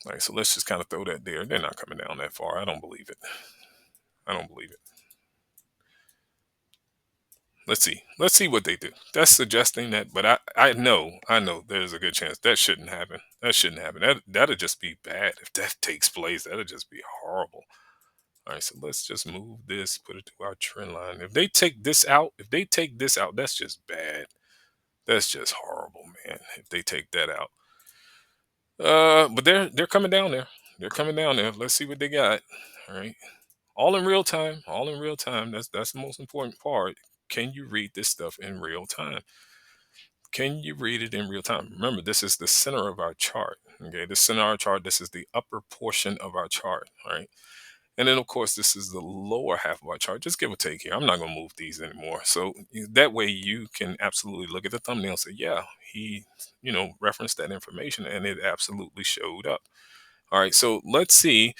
All right, so let's just kind of throw that there. They're not coming down that far. I don't believe it. I don't believe it. Let's see. Let's see what they do. That's suggesting that, but I know there's a good chance that shouldn't happen. That shouldn't happen. That'd just be bad if that takes place. That'd just be horrible. All right, so let's just move this, put it to our trend line. If they take this out, that's just bad. That's just horrible, man. If they take that out. But they're coming down there. They're coming down there. Let's see what they got. All right. All in real time. All in real time. That's the most important part. Can you read this stuff in real time? Can you read it in real time? Remember, this is the center of our chart. Okay, the center of our chart, this is the upper portion of our chart. All right. And then, of course, this is the lower half of our chart. Just give or take here. I'm not going to move these anymore. So that way you can absolutely look at the thumbnail and say, yeah, he, referenced that information and it absolutely showed up. All right. So let's see.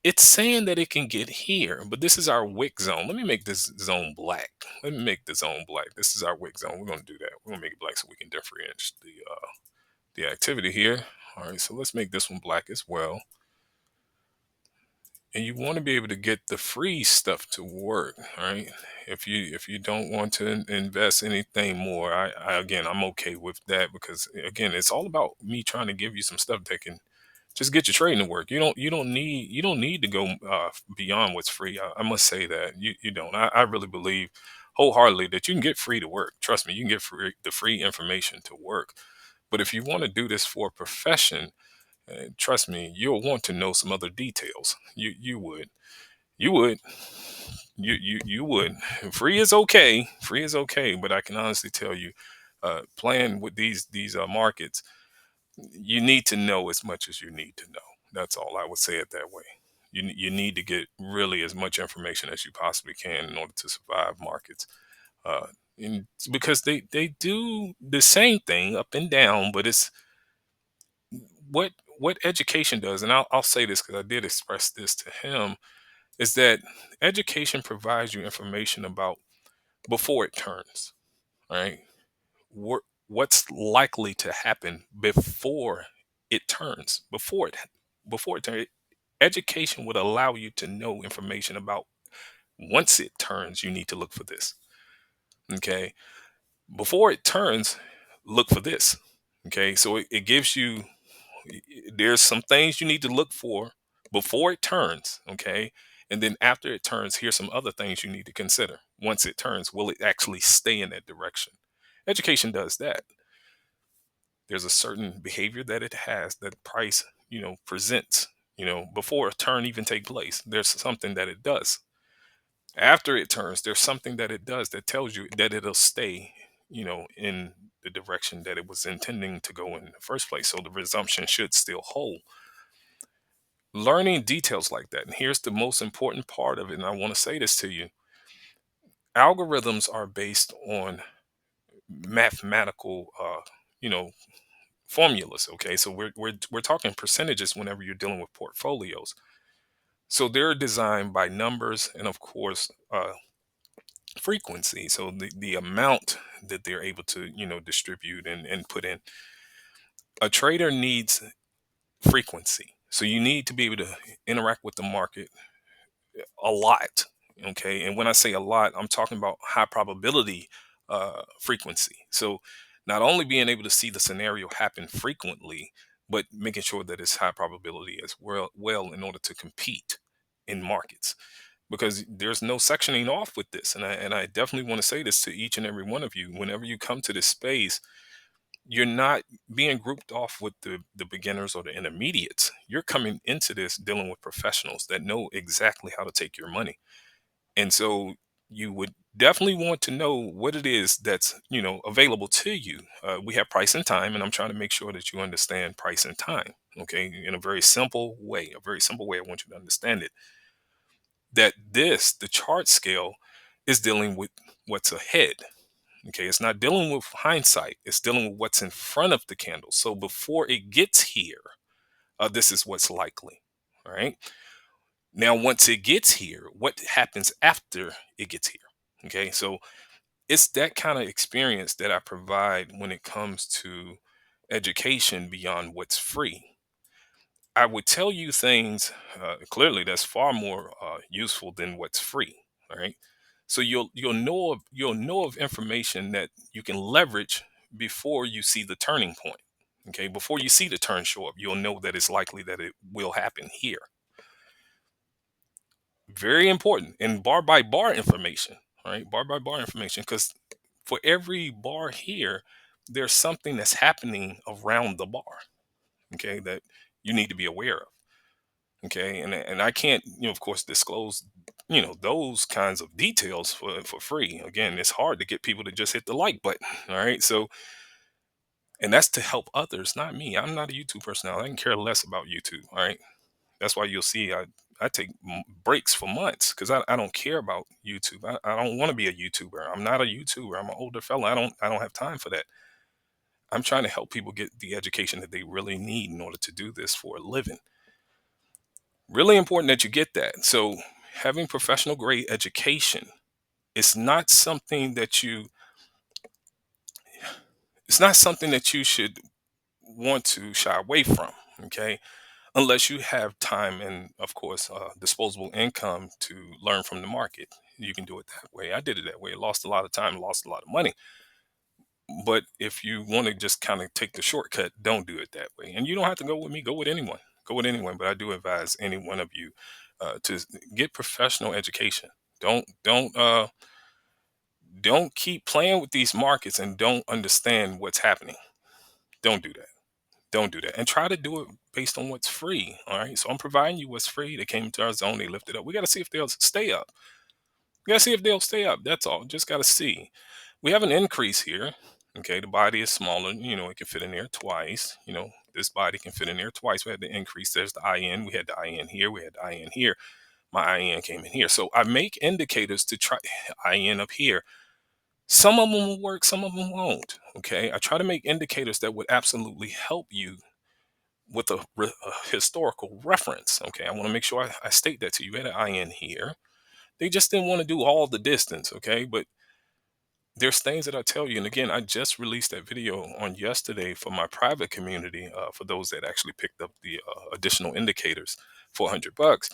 It's saying that it can get here, but this is our wick zone. Let me make this zone black. Let me make the zone black. This is our wick zone. We're going to do that. We're going to make it black so we can differentiate the activity here. All right. So let's make this one black as well. And you want to be able to get the free stuff to work. All right, if you don't want to invest anything more, again, I'm okay with that because, again, it's all about me trying to give you some stuff that can just get your trading to work. You don't need to go beyond what's free. I must say that you don't. I really believe wholeheartedly that you can get free to work. Trust me, you can get the free information to work. But if you want to do this for a profession, trust me, you'll want to know some other details. You would, you would. Free is okay. Free is okay, but I can honestly tell you, playing with these markets, you need to know as much as you need to know. That's all. I would say it that way. You need to get really as much information as you possibly can in order to survive markets. Uh, because they do the same thing up and down, but it's what education does, and I'll say this because I did express this to him, is that education provides you information about before it turns, right? What's likely to happen before it turns, before it turns. Education would allow you to know information about once it turns, you need to look for this. Okay, before it turns, look for this. Okay, so it gives you, there's some things you need to look for before it turns. Okay, and then after it turns, here's some other things you need to consider. Once it turns, will it actually stay in that direction? Education does that. There's a certain behavior that it has, that price presents, before a turn even take place. There's something that it does. After it turns, there's something that it does that tells you that it'll stay in the direction that it was intending to go in the first place. So the resumption should still hold. Learning details like that, and here's the most important part of it, and I want to say this to you: algorithms are based on mathematical you know formulas. Okay, so we're talking percentages whenever you're dealing with portfolios. So they're designed by numbers and, of course, frequency. So the amount that they're able to, distribute and put in. A trader needs frequency. So you need to be able to interact with the market a lot. Okay. And when I say a lot, I'm talking about high probability frequency. So not only being able to see the scenario happen frequently, but making sure that it's high probability as well in order to compete in markets. Because there's no sectioning off with this. And I definitely want to say this to each and every one of you. Whenever you come to this space, you're not being grouped off with the beginners or the intermediates. You're coming into this dealing with professionals that know exactly how to take your money. And so you would definitely want to know what it is that's, available to you. We have price and time, and I'm trying to make sure that you understand price and time. Okay. In a very simple way, I want you to understand it, that the chart scale is dealing with what's ahead. Okay, it's not dealing with hindsight. It's dealing with what's in front of the candle. So before it gets here, this is what's likely. All right. Now, once it gets here, what happens after it gets here? Okay, so it's that kind of experience that I provide when it comes to education beyond what's free. I would tell you things clearly that's far more useful than what's free. All right. So you'll know of information that you can leverage before you see the turning point. Okay. Before you see the turn show up, you'll know that it's likely that it will happen here. Very important. And bar by bar information. All right. Bar by bar information. Because for every bar here, there's something that's happening around the bar. Okay. That you need to be aware of. Okay, and I can't, of course, disclose, those kinds of details for free. Again, it's hard to get people to just hit the like button. All right, so, and that's to help others, not me. I'm not a YouTube personality. I can care less about YouTube. All right, that's why you'll see I take breaks for months because I don't care about YouTube. I don't want to be a YouTuber. I'm not a YouTuber. I'm an older fella. I don't have time for that. I'm trying to help people get the education that they really need in order to do this for a living. Really important that you get that. So having professional grade education is not something that you should want to shy away from. Okay. Unless you have time and, of course, disposable income to learn from the market. You can do it that way. I did it that way. Lost a lot of time, lost a lot of money. But if you want to just kind of take the shortcut, don't do it that way. And you don't have to go with me, go with anyone. Go with anyone. But I do advise any one of you to get professional education. Don't keep playing with these markets and don't understand what's happening. Don't do that. Don't do that. And try to do it based on what's free. All right. So I'm providing you what's free. They came into our zone, they lifted up. We got to see if they'll stay up. We got to see if they'll stay up. That's all. Just got to see. We have an increase here. Okay. The body is smaller. It can fit in there twice. This body can fit in there twice. We had the increase. There's the IN. We had the IN here. We had the IN here. My IN came in here. So I make indicators to try IN up here. Some of them will work, some of them won't. Okay. I try to make indicators that would absolutely help you with a historical reference. Okay. I want to make sure I state that to you. We had an IN here. They just didn't want to do all the distance. Okay. But there's things that I tell you. And again, I just released that video on yesterday for my private community, for those that actually picked up the additional indicators for $100.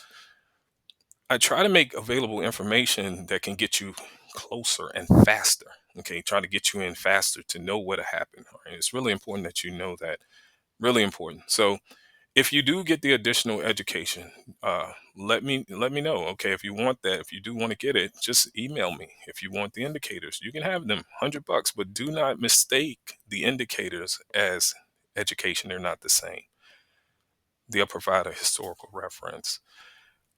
I try to make available information that can get you closer and faster. Okay, try to get you in faster to know what happened. All right? It's really important that you know that. Really important. So if you do get the additional education, let me know. Okay, if you want that, if you do want to get it, just email me. If you want the indicators, you can have them $100, but do not mistake the indicators as education. They're not the same. They'll provide a historical reference.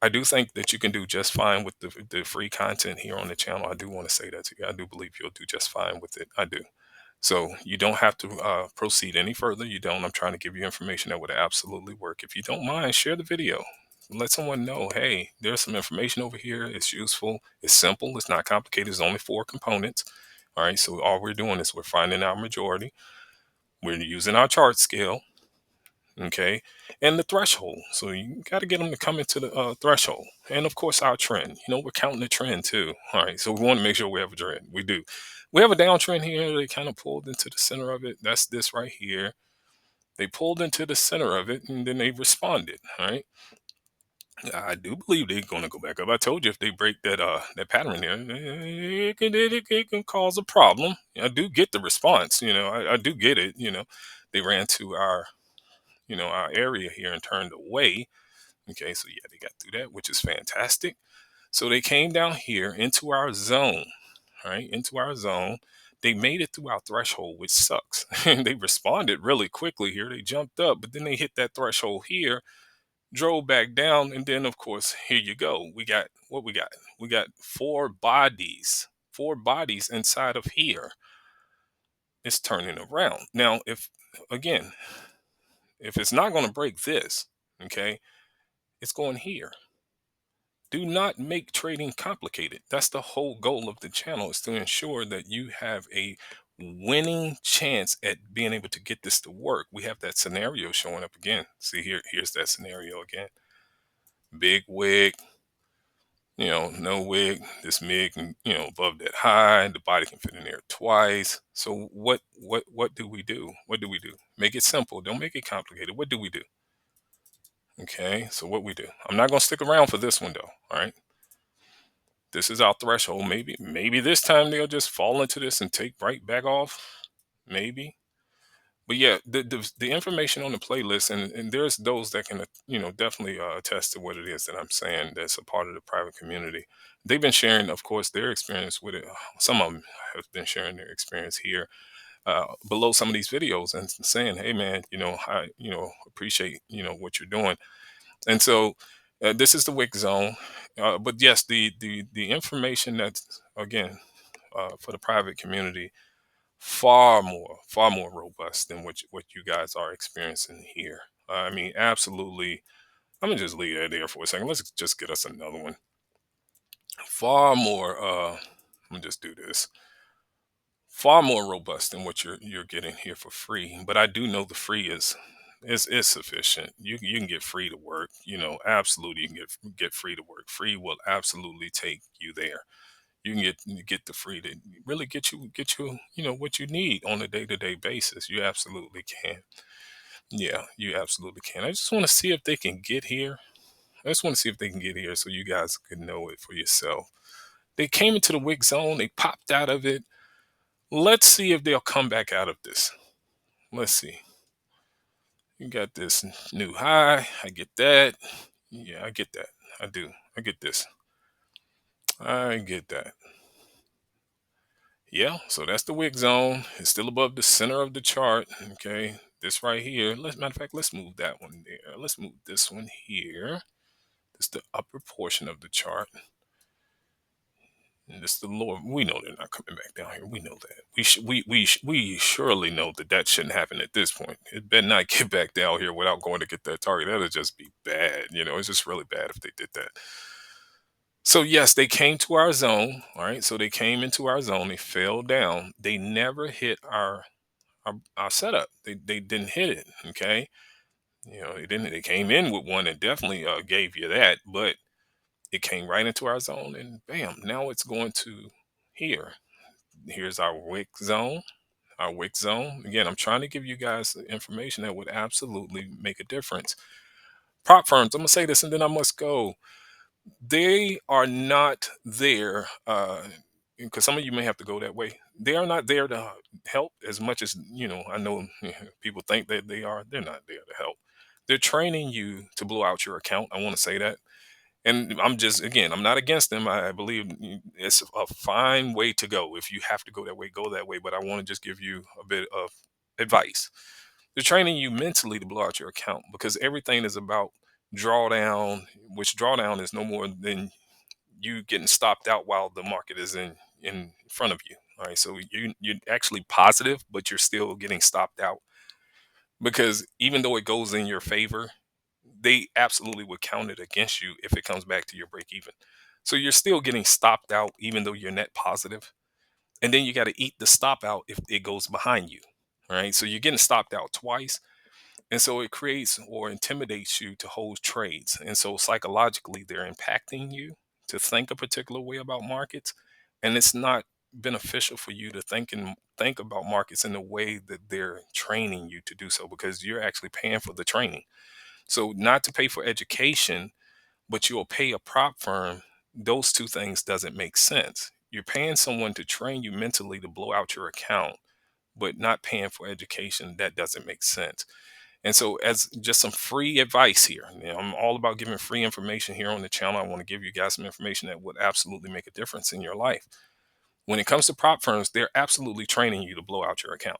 I do think that you can do just fine with the free content here on the channel. I do want to say that to you. I do believe you'll do just fine with it. I do. So you don't have to proceed any further. You don't. I'm trying to give you information that would absolutely work. If you don't mind, share the video. Let someone know, hey, there's some information over here. It's useful. It's simple. It's not complicated. It's only 4 components. All right. So all we're doing is we're finding our majority. We're using our chart scale. Okay, and the threshold. So you got to get them to come into the threshold, and of course our trend. We're counting the trend too. All right, so we want to make sure we have a trend. We do. We have a downtrend here. They kind of pulled into the center of it. That's this right here. They pulled into the center of it, and then they responded. All right. I do believe they're going to go back up. I told you if they break that pattern there, it can cause a problem. I do get the response. I do get it. They ran to our area here and turned away. Okay, so yeah, they got through that, which is fantastic. So they came down here into our zone, right? Into our zone. They made it through our threshold, which sucks. And they responded really quickly here. They jumped up, but then they hit that threshold here, drove back down, and then of course, here you go. We got what we got. We got four bodies inside of here. It's turning around. Now, again, if it's not going to break this, okay, it's going here. Do not make trading complicated. That's the whole goal of the channel, is to ensure that you have a winning chance at being able to get this to work. We have that scenario showing up again. See here, here's that scenario again. Big wig, no wig, this mig, above that high, the body can fit in there twice. So what do we do? What do we do? Make it simple. Don't make it complicated. What do we do? Okay, so what we do. I'm not gonna stick around for this one though. All right. This is our threshold. Maybe this time they'll just fall into this and take right back off. Maybe. But yeah, the information on the playlist, and there's those that can definitely attest to what it is that I'm saying. That's a part of the private community. They've been sharing, of course, their experience with it. Some of them have been sharing their experience here below some of these videos and saying, "Hey, man, I appreciate what you're doing." And so this is the wick zone. But yes, the information that's again for the private community, far more robust than what you guys are experiencing here. I mean, absolutely. I'm gonna just leave that there for a second. Let's just get us another one. Far more. Let me just do this. Far more robust than what you're getting here for free. But I do know the free is sufficient. You can get free to work. Absolutely, you can get free to work. Free will absolutely take you there. You can get the free to really get you what you need on a day-to-day basis. You absolutely can. Yeah, you absolutely can. I just want to see if they can get here. I just want to see if they can get here so you guys can know it for yourself. They came into the wick zone, they popped out of it. Let's see if they'll come back out of this. Let's see. You got this new high. I get that. Yeah, I get that. I do. I get this. I get that. Yeah, so that's the wick zone. It's still above the center of the chart. Okay, this right here. Matter of fact, let's move that one there. Let's move this one here. This the upper portion of the chart. And this the lower. We know they're not coming back down here. We know that. We surely know that that shouldn't happen at this point. It better not get back down here without going to get that target. That'll just be bad. It's just really bad if they did that. So yes, they came to our zone. All right. So they came into our zone. They fell down. They never hit our setup. They didn't hit it. Okay. They didn't. They came in with one and definitely gave you that, but it came right into our zone, and bam! Now it's going to here. Here's our wick zone. Our wick zone. Again, I'm trying to give you guys information that would absolutely make a difference. Prop firms. I'm gonna say this, and then I must go. They are not there because some of you may have to go that way. They are not there to help as much as I know people think that they are. They're not there to help. They're training you to blow out your account. I want to say that. And I'm just, again, I'm not against them. I believe it's a fine way to go. If you have to go that way, go that way. But I want to just give you a bit of advice. They're training you mentally to blow out your account because everything is about drawdown, which drawdown is no more than you getting stopped out while the market is in front of you. All right, so you're actually positive, but you're still getting stopped out because even though it goes in your favor, they absolutely would count it against you if it comes back to your break even. So you're still getting stopped out even though you're net positive, and then you got to eat the stop out if it goes behind you. All right, so you're getting stopped out twice. And so it creates or intimidates you to hold trades. And so psychologically, they're impacting you to think a particular way about markets. And it's not beneficial for you to think about markets in the way that they're training you to do so, because you're actually paying for the training. So not to pay for education, but you'll pay a prop firm. Those two things doesn't make sense. You're paying someone to train you mentally to blow out your account, but not paying for education. That doesn't make sense. And so, as just some free advice here, I'm all about giving free information here on the channel. I want to give you guys some information that would absolutely make a difference in your life. When it comes to prop firms, they're absolutely training you to blow out your account.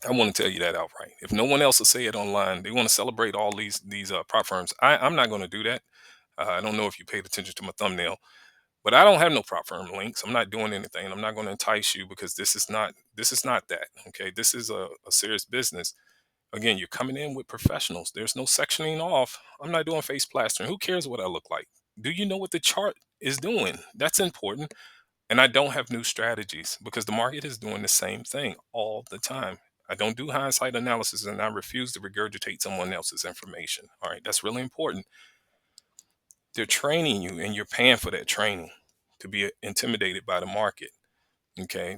I want to tell you that outright. If no one else will say it online, they want to celebrate all these prop firms. I'm not going to do that. I don't know if you paid attention to my thumbnail, but I don't have no prop firm links. I'm not doing anything. I'm not going to entice you, because this is not that. Okay, this is a serious business. Again, you're coming in with professionals. There's no sectioning off. I'm not doing face plastering. Who cares what I look like? Do you know what the chart is doing? That's important. And I don't have new strategies, because the market is doing the same thing all the time. I don't do hindsight analysis, and I refuse to regurgitate someone else's information. All right, that's really important. They're training you, and you're paying for that training to be intimidated by the market. Okay,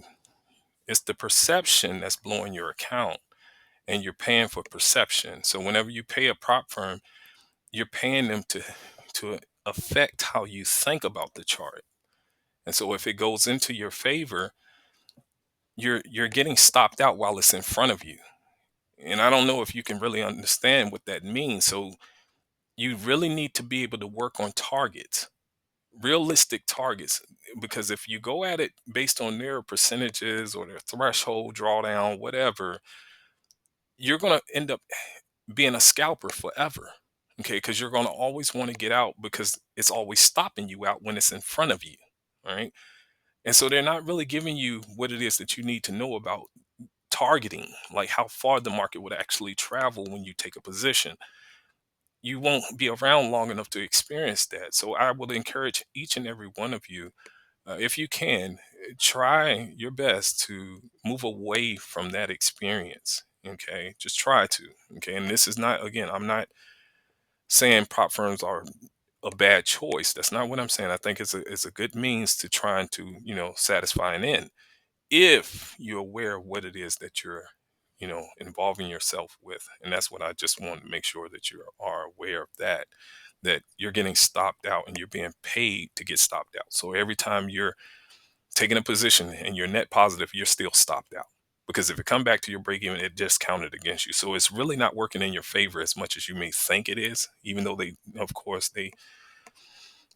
it's the perception that's blowing your account, and you're paying for perception. So whenever you pay a prop firm, you're paying them to affect how you think about the chart. And so if it goes into your favor, you're getting stopped out while it's in front of you. And I don't know if you can really understand what that means. So you really need to be able to work on targets, realistic targets, because if you go at it based on their percentages or their threshold drawdown, whatever, you're going to end up being a scalper forever. Okay, because you're going to always want to get out, because it's always stopping you out when it's in front of you. All right. And so they're not really giving you what it is that you need to know about targeting, like how far the market would actually travel when you take a position. You won't be around long enough to experience that. So I would encourage each and every one of you, if you can, try your best to move away from that experience. Okay, just try to. Okay, and this is not, again, I'm not saying prop firms are a bad choice. That's not what I'm saying. I think it's a good means to trying to, satisfy an end, if you're aware of what it is that you're, involving yourself with. And that's what I just want to make sure that you are aware of, that you're getting stopped out and you're being paid to get stopped out. So every time you're taking a position and you're net positive, you're still stopped out. Because if it come back to your break even, it just counted against you. So it's really not working in your favor as much as you may think it is, even though they, of course, they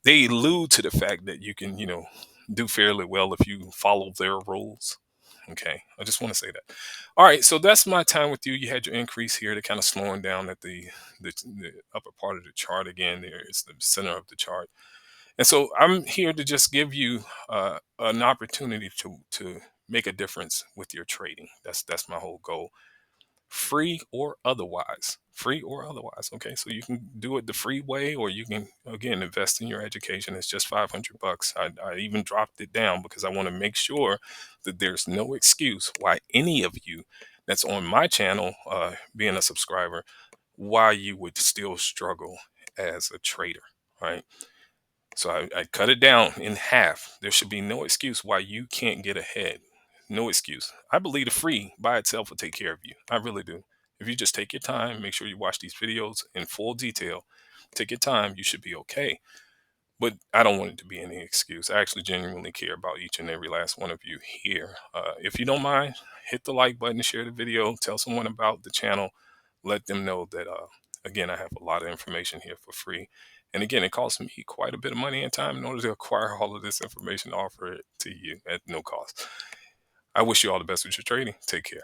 allude to the fact that you can, do fairly well if you follow their rules. Okay, I just want to say that. All right, so that's my time with you. You had your increase here to kind of slowing down at the upper part of the chart. Again, there is the center of the chart. And so I'm here to just give you an opportunity to make a difference with your trading. That's my whole goal, free or otherwise. Free or otherwise. Okay, so you can do it the free way, or you can, again, invest in your education. It's just 500 bucks. I even dropped it down because I want to make sure that there's no excuse why any of you that's on my channel, being a subscriber, why you would still struggle as a trader. Right. So I cut it down in half. There should be no excuse why you can't get ahead. No excuse. I believe the free by itself will take care of you. I really do. If you just take your time, make sure you watch these videos in full detail, take your time, you should be okay. But I don't want it to be any excuse. I actually genuinely care about each and every last one of you here. If you don't mind, hit the like button, share the video, tell someone about the channel, let them know that, again, I have a lot of information here for free. And again, it costs me quite a bit of money and time in order to acquire all of this information, offer it to you at no cost. I wish you all the best with your trading. Take care.